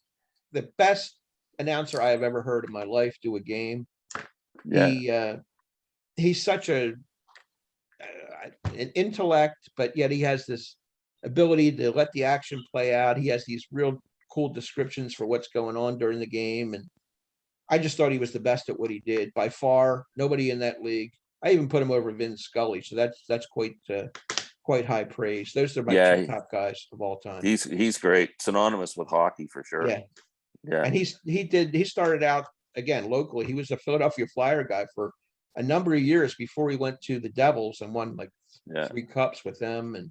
the best announcer I have ever heard in my life do a game. Yeah. He's such an intellect, but yet he has this ability to let the action play out. He has these real cool descriptions for what's going on during the game. And I just thought he was the best at what he did by far. Nobody in that league. I even put him over Vin Scully. So that's quite high praise. Those are my two top guys of all time.
He's great. Synonymous with hockey for sure.
Yeah.
Yeah.
And he started out again locally. He was a Philadelphia Flyer guy for a number of years before he went to the Devils and won like 3 cups with them. And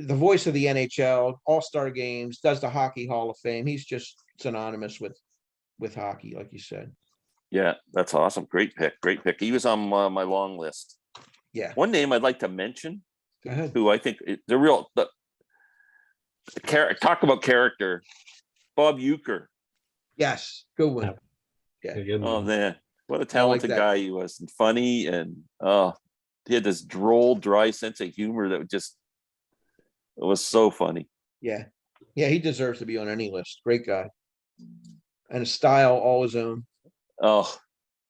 the voice of the NHL, all-star games, does the Hockey Hall of Fame. He's just synonymous with hockey, like you said.
Yeah, that's awesome. Great pick. He was on my long list.
Yeah.
One name I'd like to mention,
Go ahead.
who I think talk about character, Bob Euchre.
Yes, good one. Yeah.
Oh man, what a talented guy he was, and funny, and he had this droll, dry sense of humor that it was so funny.
Yeah, he deserves to be on any list. Great guy, and a style all his own.
Oh,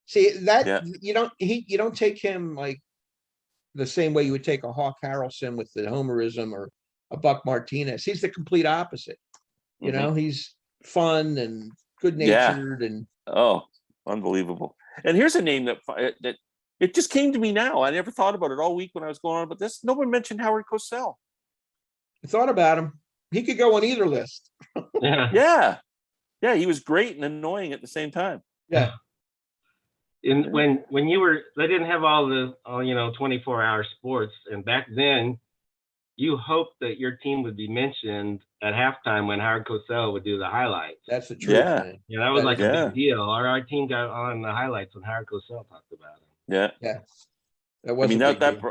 see that you don't take him like the same way you would take a Hawk Harrelson with the homerism or a Buck Martinez. He's the complete opposite. You know, he's fun and good-natured and
unbelievable. And here's a name that it just came to me now. I never thought about it all week when I was going on, but no one mentioned Howard Cosell.
I thought about him. He could go on either list.
Yeah. He was great and annoying at the same time.
Yeah.
And when they didn't have all the 24-hour sports, and back then you hoped that your team would be mentioned at halftime when Howard Cosell would do the highlights.
That's the truth.
Yeah.
Man.
Yeah, that was like a big deal. Our team got on the highlights when Howard Cosell talked about it.
Yeah. That was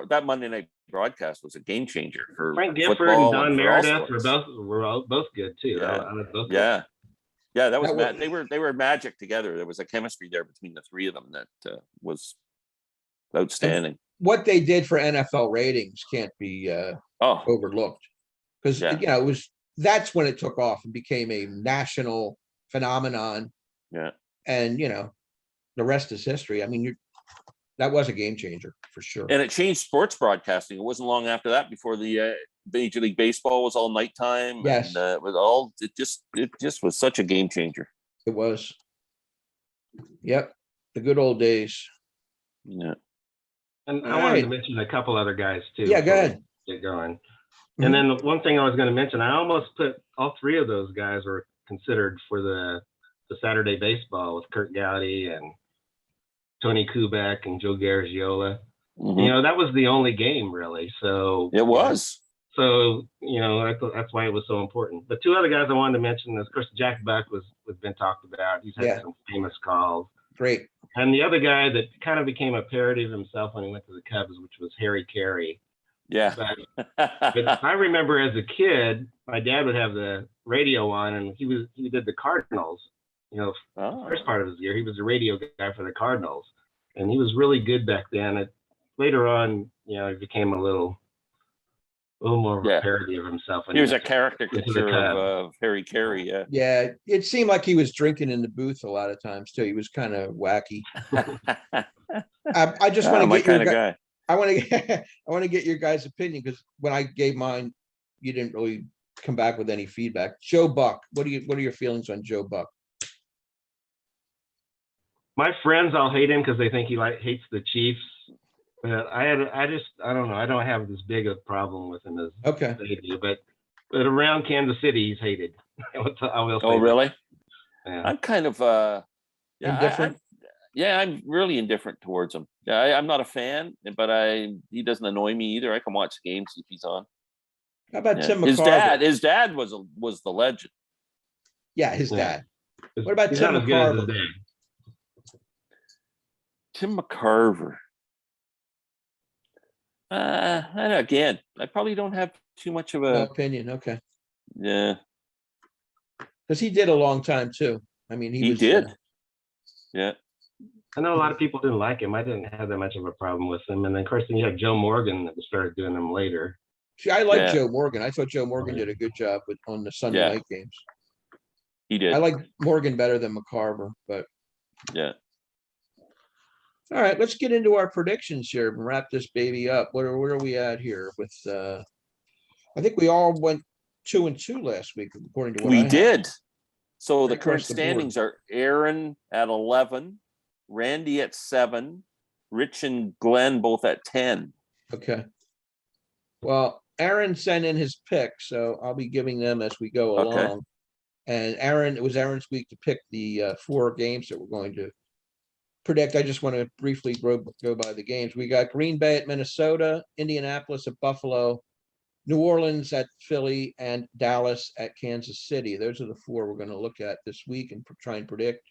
that Monday night broadcast was a game changer for
Frank Gifford and Don Meredith were both good too.
Yeah. Yeah, that was they were magic together. There was a chemistry there between the three of them that was outstanding.
What they did for NFL ratings can't be overlooked, because that's when it took off and became a national phenomenon.
Yeah,
and the rest is history. I mean, that was a game changer for sure.
And it changed sports broadcasting. It wasn't long after that before the Major League Baseball was all nighttime.
Yes.
And it just was such a game changer.
It was. Yep. The good old days.
Yeah.
And I
All
wanted to
right.
mention a couple other guys too.
Yeah, go
before we
ahead.
Get going.
Mhm.
And then the one thing I was going to mention, I almost put all three of those guys were considered for the Saturday baseball with Kurt Gowdy and Tony Kubek and Joe Garagiola.
Mhm.
You know, that was the only game really. So
It was.
So, you know, that's why it was so important. The two other guys I wanted to mention is, of course, Jack Buck was been talked about. He's had
Yeah.
some famous calls.
Great.
And the other guy that kind of became a parody of himself when he went to the Cubs, which was Harry Carey.
Yeah.
But I remember as a kid, my dad would have the radio on, and he did the Cardinals. You know,
Oh.
first part of his year, he was a radio guy for the Cardinals, and he was really good back then. Later on, you know, he became a little more of a parody of himself.
He was a caricature of Harry Carey. Yeah.
Yeah. It seemed like he was drinking in the booth a lot of times too. He was kind of wacky. I just want to
my
get your
kind of guy.
I want to get your guys' opinion, because when I gave mine, you didn't really come back with any feedback. Joe Buck, what are your feelings on Joe Buck?
My friends all hate him because they think he hates the Chiefs. But I don't know. I don't have as big a problem with him as
Okay.
they do. But around Kansas City, he's hated. I will say
Oh,
that.
really?
Yeah.
I'm kind of
Indifferent?
I'm really indifferent towards him. Yeah, I'm not a fan, but he doesn't annoy me either. I can watch games if he's on.
How about
Yeah.
Tim McCarver?
His dad was the legend.
Yeah, his
Yeah.
dad. What about
He's
Tim
not as good as his
McCarver?
dad.
Tim McCarver. And again, I probably don't have too much of
No
a
opinion. Okay.
yeah.
Because he did a long time too. I mean,
He
was,
did. Yeah.
I know a lot of people didn't like him. I didn't have that much of a problem with him. And then, of course, then you have Joe Morgan that started doing them later.
See, I like
Yeah.
Joe Morgan. I thought Joe Morgan did a good job on the Sunday
Yeah.
night games.
He did.
I like Morgan better than McCarver, but
Yeah.
all right, let's get into our predictions here and wrap this baby up. Where are we at here with I think we all went 2-2 last week, according to what I
We
have.
did. So
Right
the current
across the board.
standings are Aaron at 11, Randy at 7, Rich and Glenn both at 10.
Okay. Well, Aaron sent in his pick, so I'll be giving them as we go
Okay.
along. And it was Aaron's week to pick the 4 games that we're going to predict. I just want to briefly go by the games. We got Green Bay at Minnesota, Indianapolis at Buffalo, New Orleans at Philly, and Dallas at Kansas City. Those are the 4 we're going to look at this week and try and predict.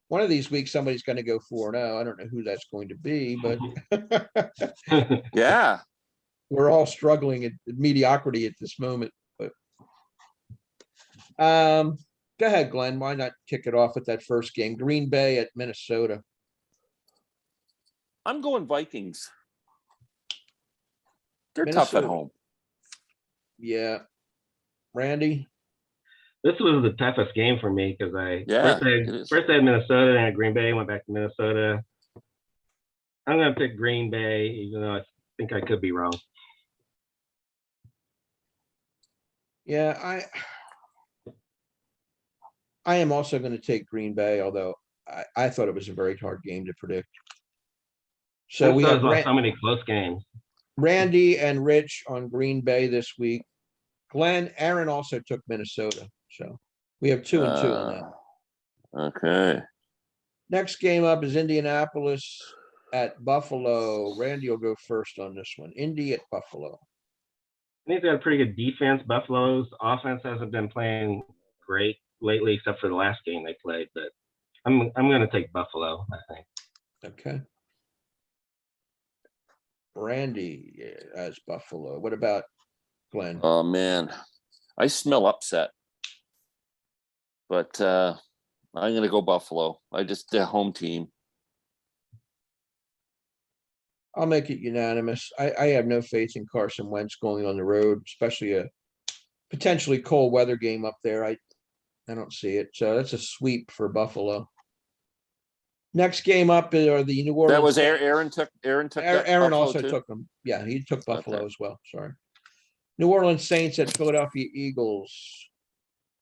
One of these weeks, somebody's going to go 4-0. I don't know who that's going to be, but
Yeah.
we're all struggling at mediocrity at this moment. But go ahead, Glenn. Why not kick it off with that first game? Green Bay at Minnesota.
I'm going Vikings. They're tough at
Minnesota.
home.
Yeah. Randy?
This was the toughest game for me because
it is.
first I had Minnesota and I had Green Bay, went back to Minnesota. I'm going to pick Green Bay, even though I think I could be wrong.
Yeah, I am also going to take Green Bay, although I thought it was a very hard game to predict. So we have
so many close games.
Randy and Rich on Green Bay this week. Aaron also took Minnesota. So we have 2-2 on that.
Okay.
Next game up is Indianapolis at Buffalo. Randy will go first on this one. Indy at Buffalo.
I think they have pretty good defense. Buffalo's offense hasn't been playing great lately, except for the last game they played. But I'm going to take Buffalo, I think.
Okay. Randy as Buffalo. What about Glenn?
Oh man, I smell upset. But I'm going to go Buffalo. The home team.
I'll make it unanimous. I have no faith in Carson Wentz going on the road, especially a potentially cold weather game up there. I don't see it. So that's a sweep for Buffalo. Next game up are the New Orleans.
That was
Saints.
Aaron took that
Aaron
Buffalo
also
too?
took them. Yeah, he took Buffalo
Okay.
as well. Sorry. New Orleans Saints at Philadelphia Eagles.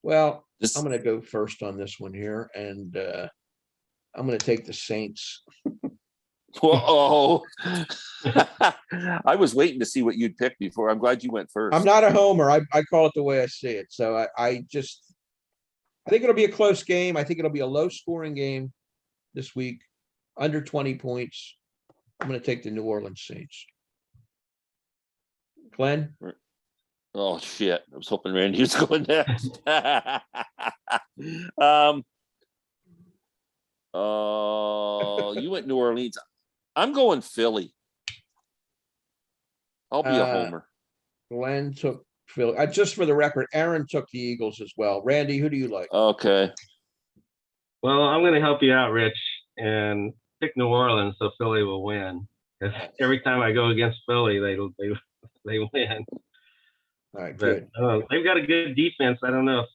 Well,
This-
I'm going to go first on this one here, and I'm going to take the Saints.
Whoa. I was waiting to see what you'd pick before. I'm glad you went first.
I'm not a homer. I call it the way I see it. So I think it'll be a close game. I think it'll be a low scoring game this week, under 20 points. I'm going to take the New Orleans Saints. Glenn?
Oh shit. I was hoping Randy was going next. You went New Orleans. I'm going Philly. I'll be a homer.
Glenn took Phil. Just for the record, Aaron took the Eagles as well. Randy, who do you like?
Okay.
Well, I'm going to help you out, Rich, and pick New Orleans so Philly will win. 'Cause every time I go against Philly, they win.
All right,
But
good.
they've got a good defense. I don't know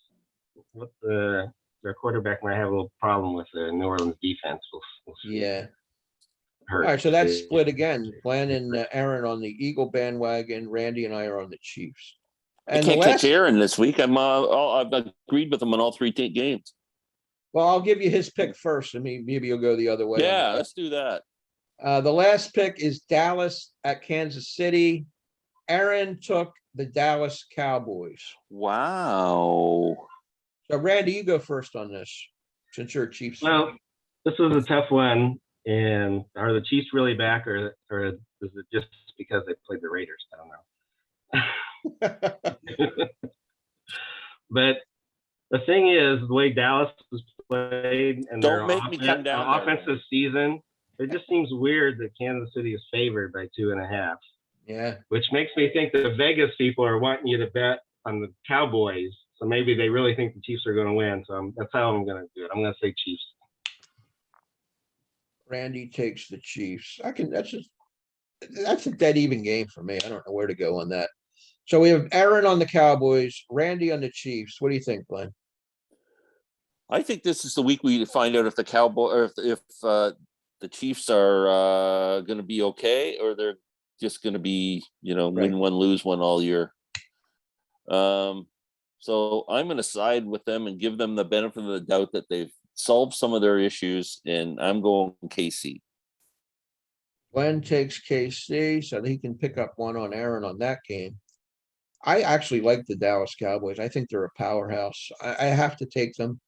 what their quarterback might have a little problem with the New Orleans defense. We'll see.
Yeah.
Hurt.
All right, so that's split again. Glenn and Aaron on the Eagle bandwagon. Randy and I are on the Chiefs.
I
And the
can't
last,
catch Aaron this week. I've agreed with him on all three games.
well, I'll give you his pick first. I mean, maybe you'll go the other way.
Yeah, let's do that.
The last pick is Dallas at Kansas City. Aaron took the Dallas Cowboys.
Wow.
So Randy, you go first on this, since you're a Chiefs fan.
Well, this was a tough one. And are the Chiefs really back, or is it just because they played the Raiders? I don't know. But the thing is, the way Dallas was played and
Don't make me come down there,
offensive season, it just seems weird that Kansas City is favored by 2.5.
Yeah.
Which makes me think that the Vegas people are wanting you to bet on the Cowboys. So maybe they really think the Chiefs are going to win. So that's how I'm going to do it. I'm going to say Chiefs.
Randy takes the Chiefs. That's a dead even game for me. I don't know where to go on that. So we have Aaron on the Cowboys, Randy on the Chiefs. What do you think, Glenn?
I think this is the week we find out if the Cowboy or if the Chiefs are going to be okay, or they're just going to be, win one, lose one all year. So I'm going to side with them and give them the benefit of the doubt that they've solved some of their issues, and I'm going KC.
Glenn takes KC, so he can pick up one on Aaron on that game. I actually like the Dallas Cowboys. I think they're a powerhouse. I have to take them.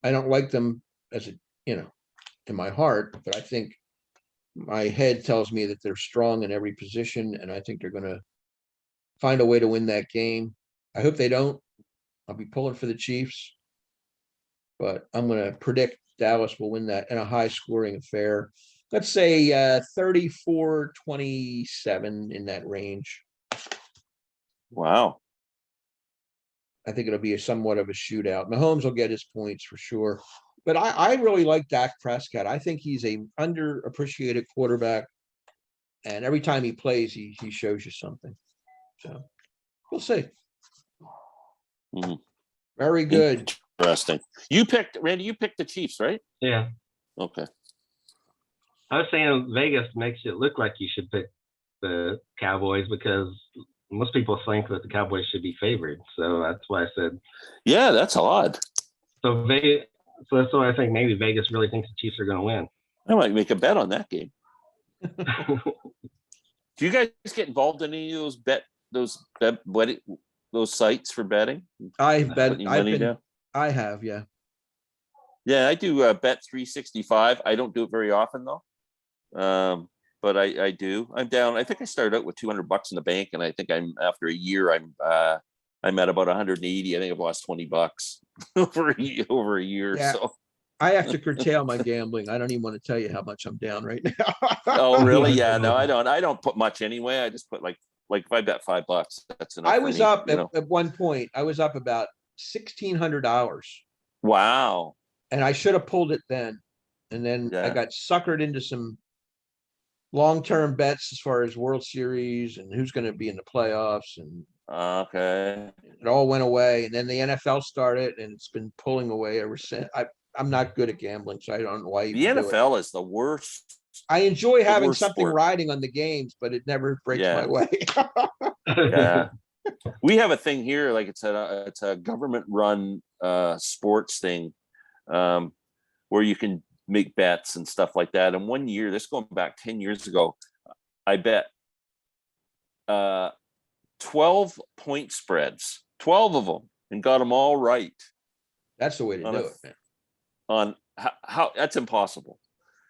I don't like them as in my heart, but I think my head tells me that they're strong in every position, and I think they're going to find a way to win that game. I hope they don't. I'll be pulling for the Chiefs, but I'm going to predict Dallas will win that in a high-scoring affair. Let's say 34-27 in that range.
Wow.
I think it'll be somewhat of a shootout. Mahomes will get his points for sure. But I really like Dak Prescott. I think he's a underappreciated quarterback. And every time he plays, he shows you something. So we'll see.
Mm-hmm.
Very good.
Interesting. Randy, you picked the Chiefs, right?
Yeah.
Okay.
I was saying Vegas makes it look like you should pick the Cowboys because most people think that the Cowboys should be favored. So that's why I said.
Yeah, that's odd.
So that's why I think maybe Vegas really thinks the Chiefs are going to win.
I might make a bet on that game. Do you guys get involved in any of those sites for betting?
I have, yeah.
Yeah, I do bet 365. I don't do it very often though. But I do. I'm down. I think I started out with $200 in the bank, and I think after a year I'm at about 180. I think I've lost $20 over a year.
Yeah.
So
I have to curtail my gambling. I don't even want to tell you how much I'm down right now.
Oh, really? Yeah, no, I don't put much anyway. I just put like if I bet $5, that's enough.
I was up at one point. I was up about $1,600.
Wow.
And I should have pulled it then. And then I got suckered into some long-term bets as far as World Series and who's going to be in the playoffs. And
okay,
it all went away. And then the NFL started, and it's been pulling away ever since. I'm not good at gambling, so I don't know why you
The
do it.
NFL is the worst.
I enjoy having
worst
something
sport.
riding on the games, but it never breaks
Yeah.
my way.
Yeah. We have a thing here, like it's a government run sports thing, where you can make bets and stuff like that. And one year, this going back 10 years ago, I bet 12 point spreads, 12 of them, and got them all right.
That's the way to
On
do
a-
it, man.
On how that's impossible.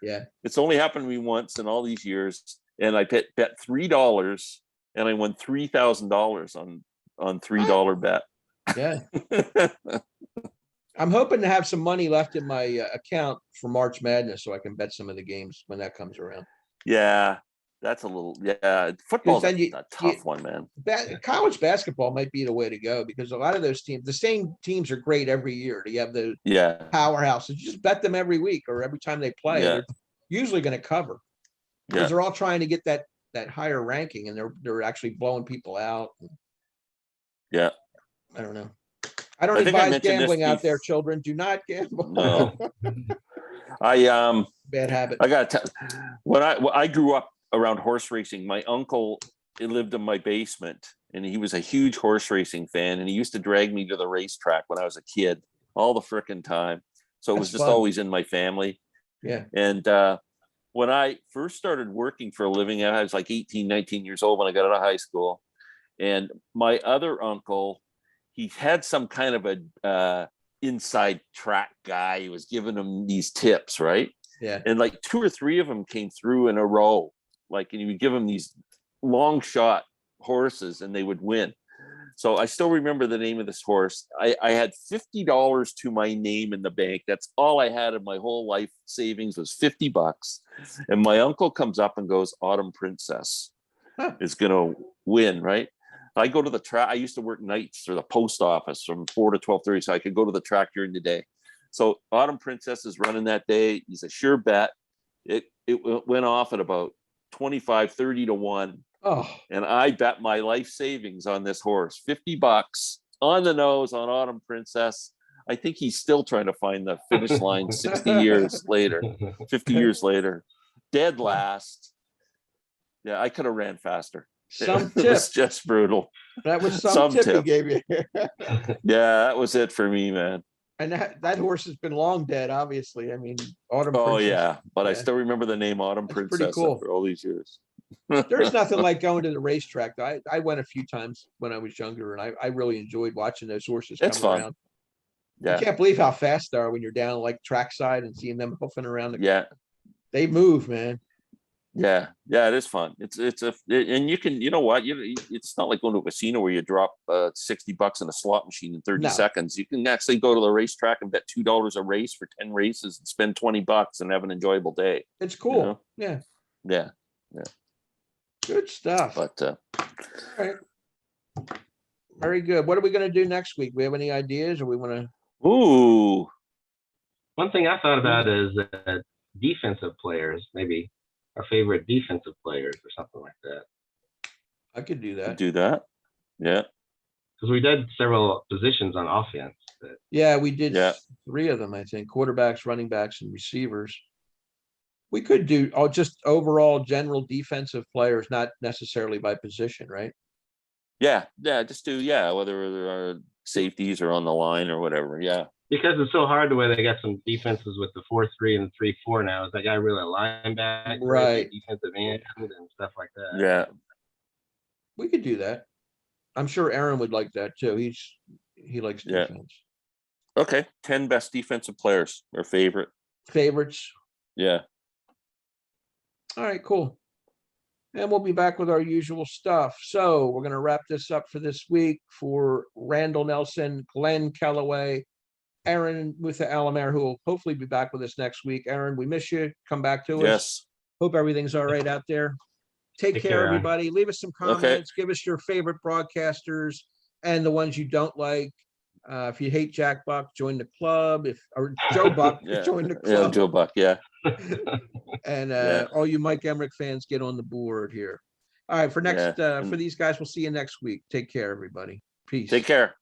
Yeah.
It's only happened to me once in all these years, and I bet $3, and I won $3,000 on $3 bet.
Yeah. I'm hoping to have some money left in my account for March Madness so I can bet some of the games when that comes around.
Yeah, that's a little. Yeah, football's
then
a tough one, man.
College basketball might be the way to go because a lot of those teams, the same teams are great every year. You have the
Yeah,
powerhouses. You just bet them every week or every time they play.
Yeah.
They're usually going to cover because
yeah.
they're all trying to get that higher ranking and they're actually blowing people out.
Yeah.
I don't know. I don't
I think I
advise
mentioned this
gambling out there, children. Do not gamble.
No.
Bad habit.
I got when I grew up around horse racing. My uncle lived in my basement, and he was a huge horse racing fan, and he used to drag me to the racetrack when I was a kid all the frickin' time. So it was
That's
just
fun.
always in my family.
Yeah.
And when I first started working for a living, I was like 18, 19 years old when I got out of high school. And my other uncle, he had some kind of a inside track guy. He was giving him these tips, right?
Yeah.
And like 2 or 3 of them came through in a row. Like, and he would give them these long shot horses and they would win. So I still remember the name of this horse. I had $50 to my name in the bank. That's all I had in my whole life savings was $50. And my uncle comes up and goes, Autumn Princess is going to win, right? I go to the track. I used to work nights for the post office from 4 to 12:30, so I could go to the track during the day. So Autumn Princess is running that day. He's a sure bet. It went off at about 25, 30 to 1.
Oh,
And I bet my life savings on this horse, $50 on the nose on Autumn Princess. I think he's still trying to find the finish line 60 years later, 50 years later, dead last. Yeah, I could have ran faster.
some
It
tip.
was just brutal.
That was some
some
tip he
tip.
gave you.
Yeah, that was it for me, man.
And that horse has been long dead, obviously. I mean, Autumn
Oh
Princess.
yeah, but I
Yeah.
still remember the name Autumn
That's pretty
Princess
cool.
after all these years.
There's nothing like going to the racetrack. I went a few times when I was younger, and I really enjoyed watching those horses
It's
come
fun.
around.
Yeah,
You can't believe how fast they are when you're down like trackside and seeing them hoofing around.
yeah,
They move, man.
yeah. It is fun. And you can, you know what? It's not like going to a casino where you drop $60 in a slot machine in 30
No.
seconds. You can actually go to the racetrack and bet $2 a race for 10 races and spend $20 and have an enjoyable day.
It's cool.
know?
Yeah,
Yeah,
good stuff.
but
All right. Very good. What are we going to do next week? We have any ideas, or we want to?
ooh,
One thing I thought about is defensive players, maybe our favorite defensive players or something like that.
I could do that.
do that. Yeah,
Because we did several positions on offense.
Yeah, we did
Yeah.
3 of them, I think: quarterbacks, running backs, and receivers. We could do just overall general defensive players, not necessarily by position, right?
yeah. Just do whether there are safeties or on the line or whatever. Yeah,
Because it's so hard the way they got some defenses with the 4-3 and 3-4 now. Is that guy really a linebacker?
Right.
Defensive end and stuff like that.
yeah.
We could do that. I'm sure Aaron would like that too. He likes
Yeah.
defense.
Okay, 10 best defensive players or favorite.
Favorites.
Yeah.
All right, cool. And we'll be back with our usual stuff. So we're going to wrap this up for this week for Randall Nelson, Glenn Kellaway, Aaron with the Alamare, who will hopefully be back with us next week. Aaron, we miss you. Come back to us.
Yes.
Hope everything's all right out there. Take
Take
care,
care, Aaron.
everybody. Leave us some
Okay.
comments. Give us your favorite broadcasters and the ones you don't like. If you hate Jack Buck, join the club. Or Joe Buck,
Yeah.
join the
Yeah,
club.
Joe Buck. Yeah.
And
Yeah.
all you Mike Emmerich fans, get on the board here. All right, for
Yeah.
for these guys, we'll see you next week. Take care, everybody. Peace.
Take care.